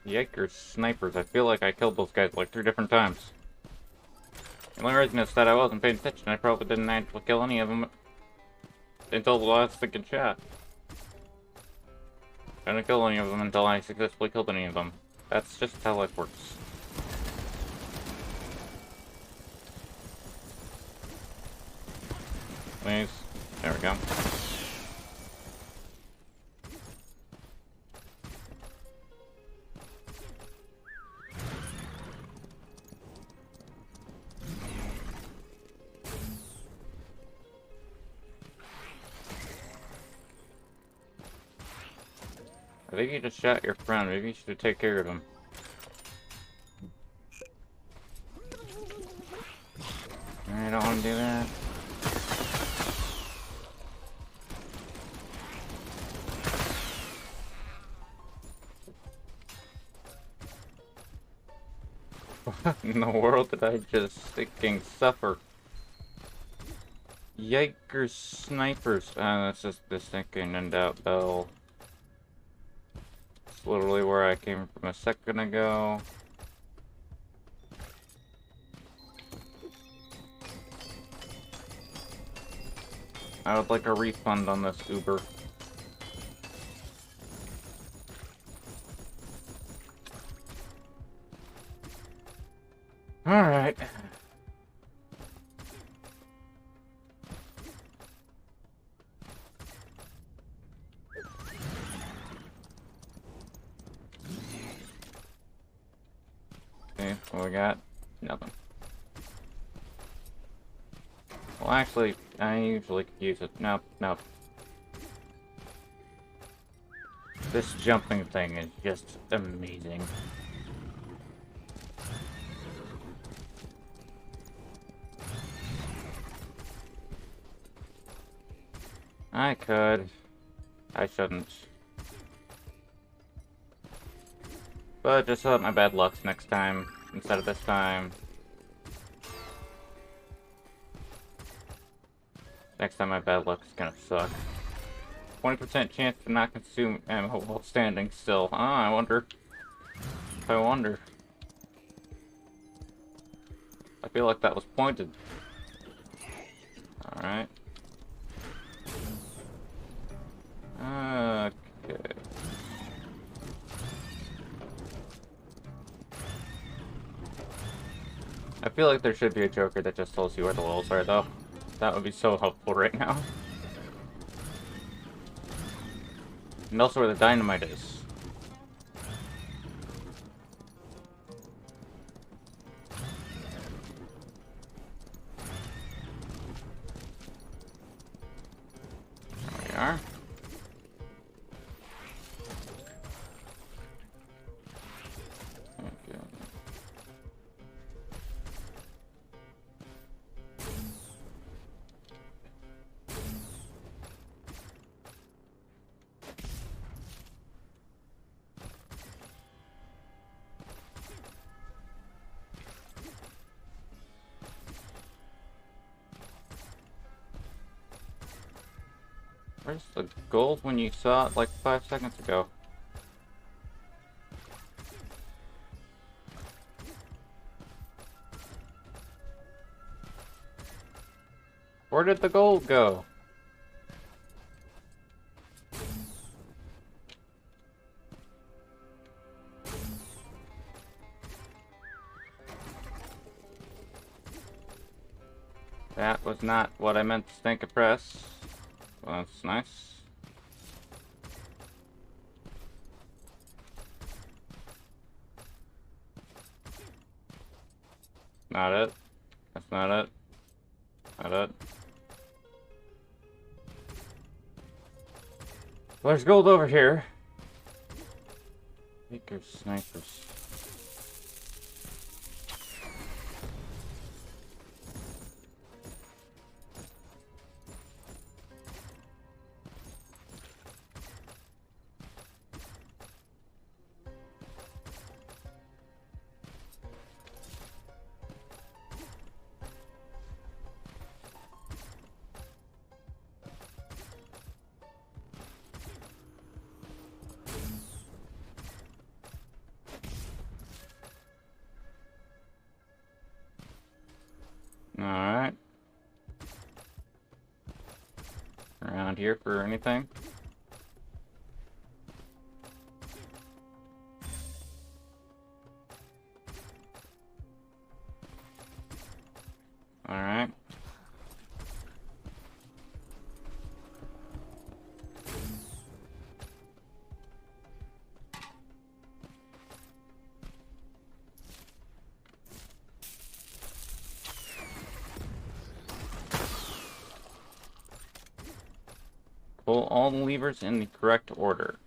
A: Yikers, snipers. I feel like I killed those guys like 3 different times. The only reason is that I wasn't paying attention. I probably didn't actually kill any of them until the last second shot. I didn't kill any of them until I successfully killed any of them. That's just how life works. Please. There we go. I think you just shot your friend. Maybe you should take care of him. I don't want to do that. What in the world did I just freaking suffer? Yikers, snipers. That's just this thinking in doubt bell. It's literally where I came from a second ago. I would like a refund on this Uber. Alright. Okay, what we got? Nothing. Well, actually, I usually could use it. Nope, nope. This jumping thing is just amazing. I could. I shouldn't. But just hope my bad luck's next time, instead of this time. Next time my bad luck's gonna suck. 20% chance to not consume ammo while standing still. I wonder. I wonder. I feel like that was pointed. Alright. Okay. I feel like there should be a Joker that just tells you where the walls are, though. That would be so helpful right now. And also where the dynamite is. There we are. Okay. Where's the gold when you saw it like 5 seconds ago? Where did the gold go? That was not what I meant to think of press. Well, that's nice. Not it. That's not it. Not it. Well, there's gold over here. Baker's snipers. Alright. Around here for anything? Alright. Pull all the levers in the correct order.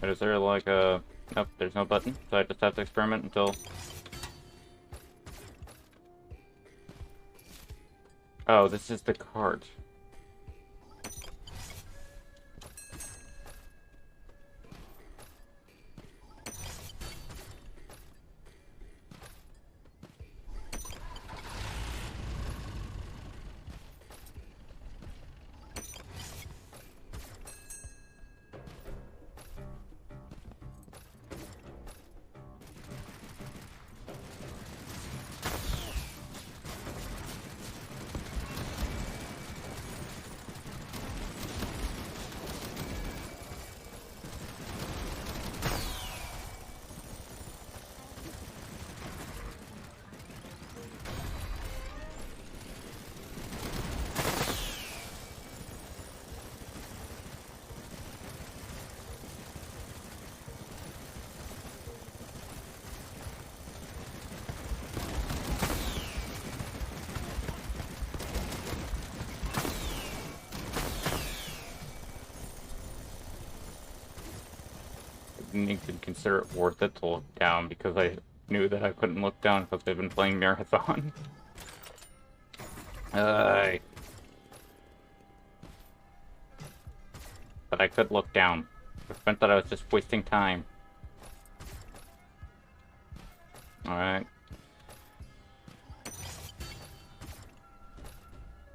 A: But is there like a... Nope, there's no button, so I just have to experiment until... Oh, this is the cart. didn't even consider it worth it to look down because I knew that I couldn't look down because they've been playing Marathon. But I could look down. It meant that I was just wasting time. Alright.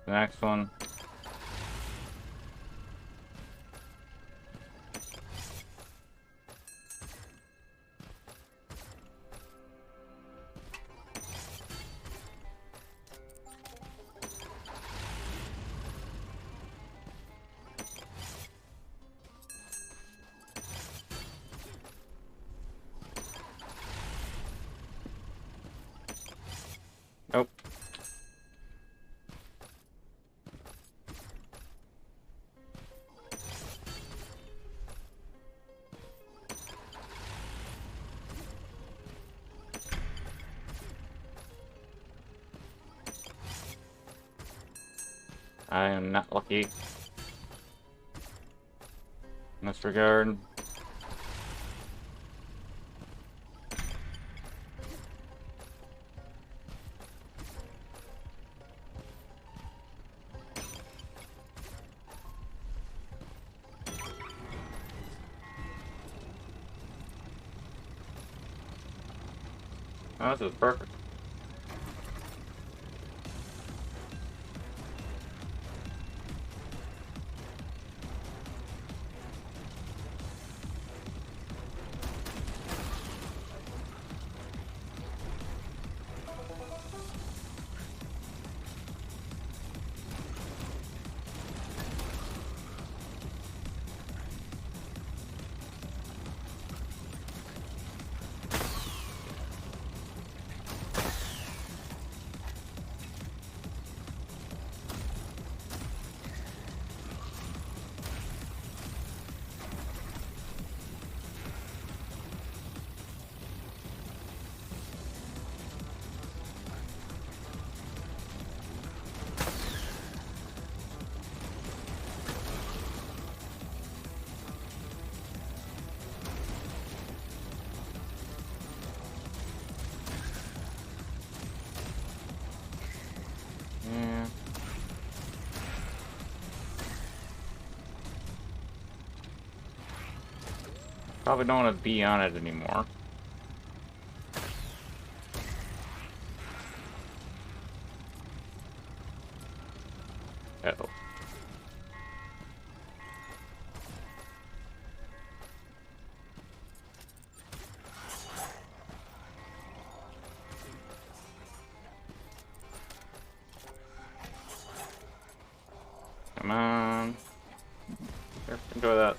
A: The next one. Nope. I am not lucky in this regard. Oh, this is perfect. Yeah. Probably don't want to be on it anymore. Uh-oh. Come on. Here, enjoy that.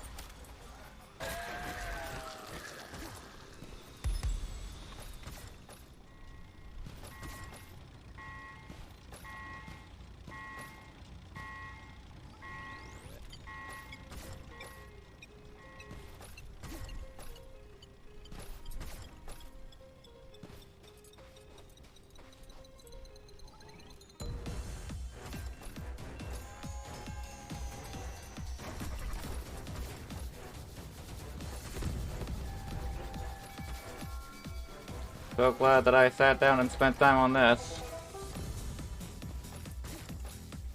A: So glad that I sat down and spent time on this.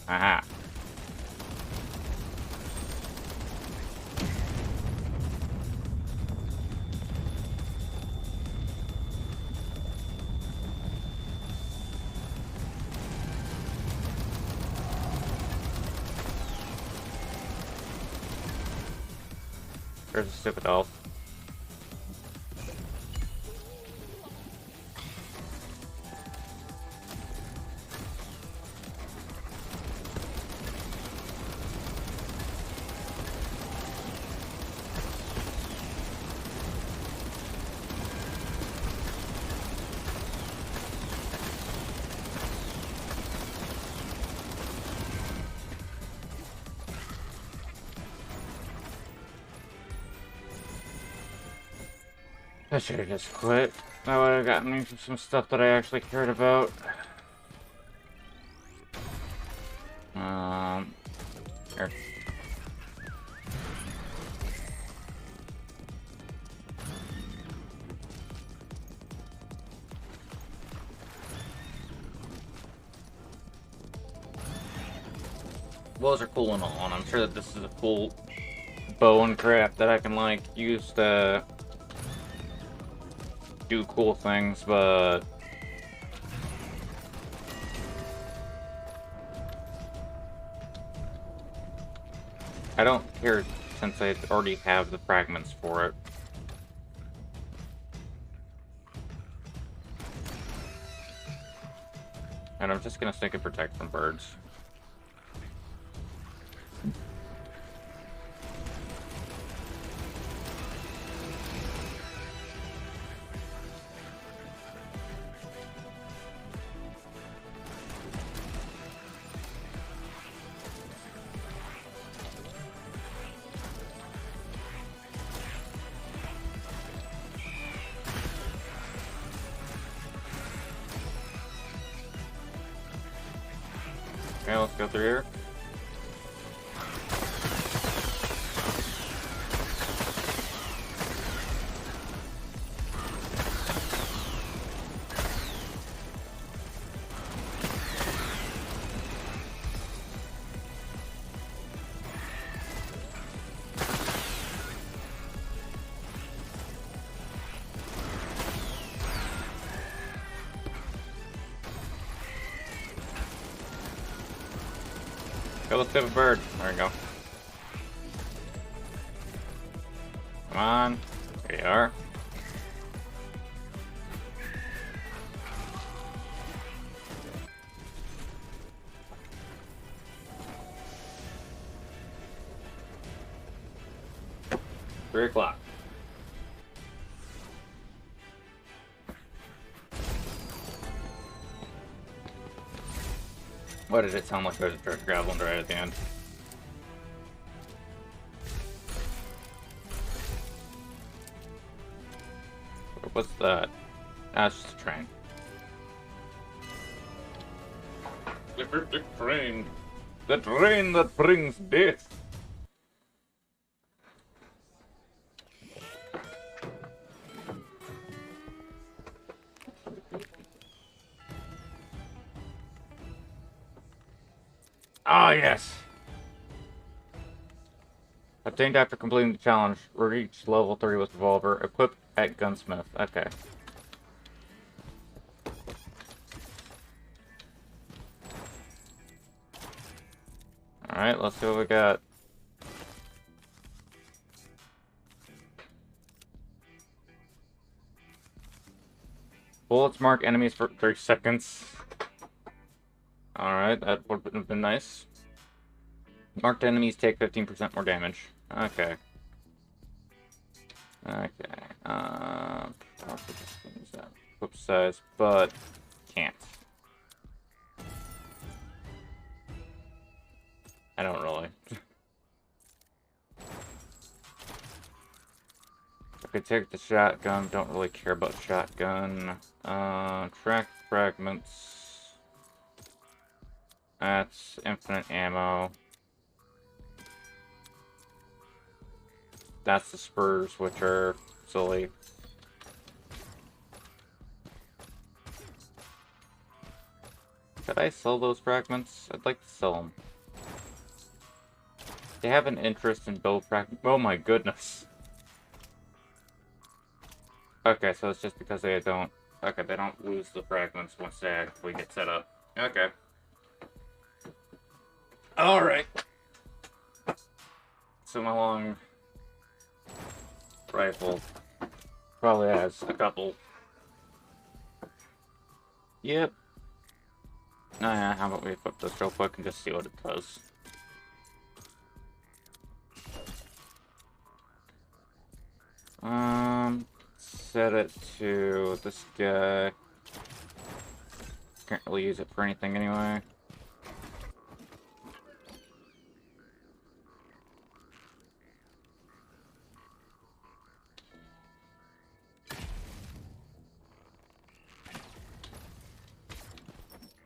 A: Aha. There's a stupid elf. I should have just quit. That would have gotten me some stuff that I actually cared about. Here. bows are cool and all, and I'm sure that this is a cool bow and crap that I can, like, use to do cool things, but I don't care since I already have the fragments for it. And I'm just gonna sneak and protect from birds. Okay, let's go through here. Okay, let's get a bird. There we go. Come on. There you are. Three o'clock. Why did it sound like there's a church goblin right at the end? What's that? That's just a train. The train. The train that brings death. Ah, yes. Obtained after completing the challenge. Reach level 3 with revolver. Equipped at gunsmith. Okay. Alright, let's see what we got. Bullets mark enemies for 30 seconds. Alright, that would have been nice. Marked enemies take 15% more damage. Okay. Okay. Equip size, but can't. I don't really. I could take the shotgun, don't really care about shotgun. Track fragments. That's infinite ammo. That's the spurs, which are silly. Could I sell those fragments? I'd like to sell them. They have an interest in build fragments. Oh my goodness. Okay, so it's just because they don't... Okay, they don't lose the fragments once they actually get set up. Okay. Alright. So my long rifle probably has a couple. Yep. Oh yeah, how about we equip this real quick and just see what it does. Set it to this guy. Can't really use it for anything anyway.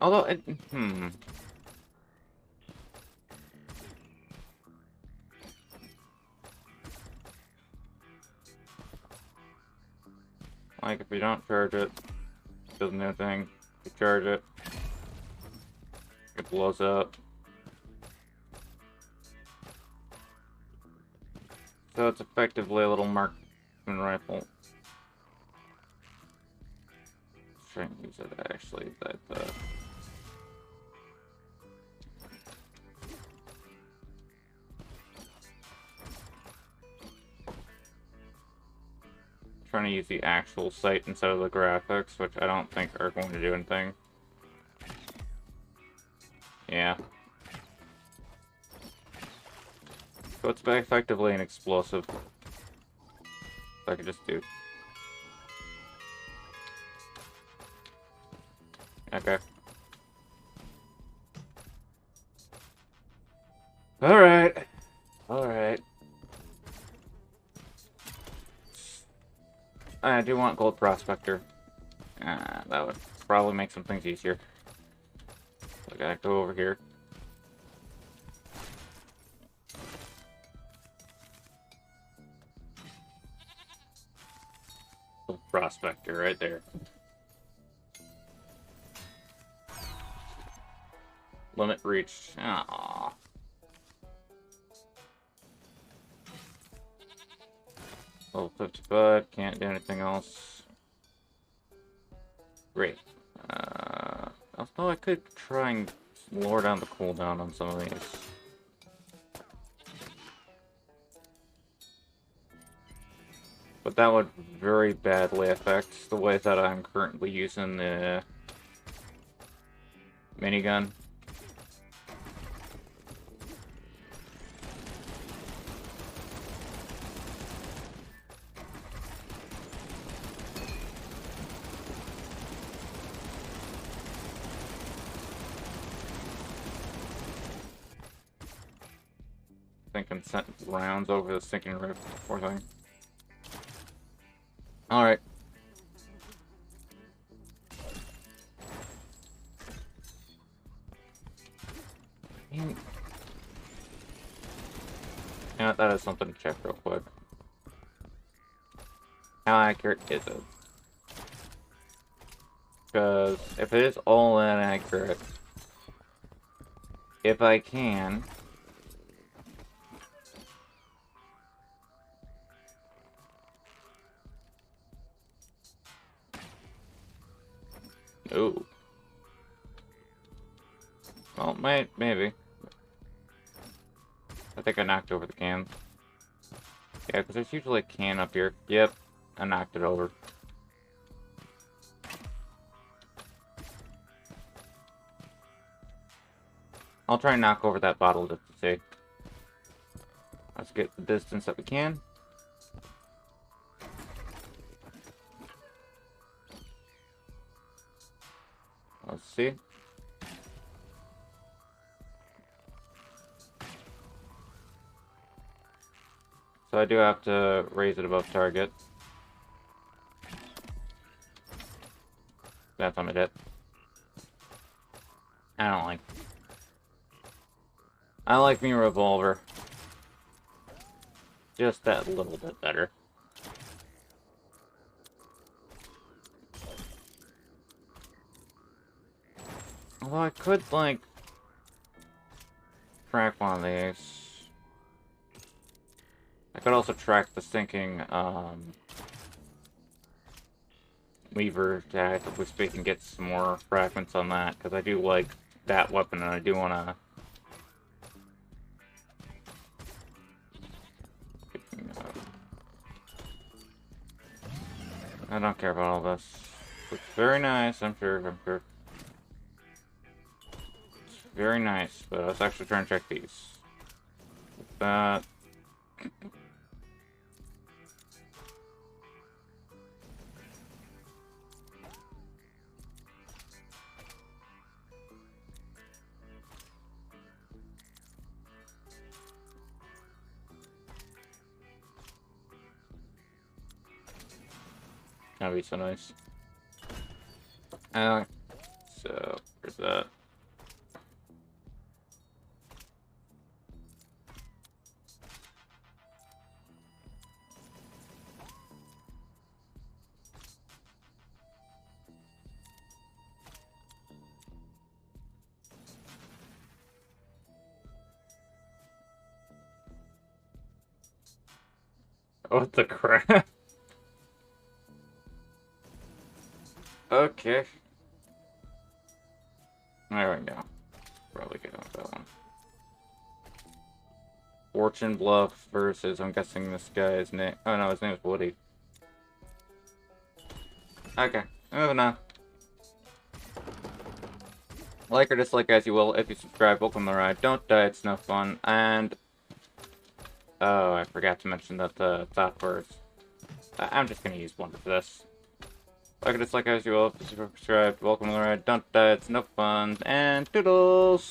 A: Although it, like if you don't charge it, it doesn't do anything. If you charge it, it blows up. So it's effectively a little marksman rifle. Trying to use it actually, but trying to use the actual sight instead of the graphics, which I don't think are going to do anything. Yeah. So it's effectively an explosive. So I could just do. Okay. Alright. Alright. I do want Gold Prospector. That would probably make some things easier. I gotta go over here. Gold Prospector right there. Limit reached. Aww. Level 55, can't do anything else. Great. Although I could try and lower down the cooldown on some of these. But that would very badly affect the way that I'm currently using the minigun. Thinking sent rounds over the sinking roof, poor thing. Alright. Yeah, that is something to check real quick. How accurate is it? Because if it is all that accurate, if I can... Ooh. Well, maybe. I think I knocked over the can. Yeah, because there's usually a can up here. Yep, I knocked it over. I'll try and knock over that bottle just to see. Let's get the distance that we can. Let's see. So I do have to raise it above target. That's on my hit. I don't like. I like me revolver. Just that little bit better. Although I could, like, track one of these. I could also track the sinking, lever to hopefully we can get some more fragments on that, because I do like that weapon, and I do want to... I don't care about all this. It's very nice, I'm sure. It's very nice, but let's actually try and check these. That... That'd be so nice. So, there's that. What the crap? Okay. There we go. Probably get on that one. Fortune Bluff versus, I'm guessing this guy's name. Oh no, his name is Woody. Okay, moving on. Like or dislike as you will. If you subscribe, welcome to the ride. Don't die, it's no fun. And oh, I forgot to mention that the thought words. I'm just gonna use one for this. Like or dislike as you will. If you subscribe, welcome to the ride. Don't die, it's no fun. And doodles!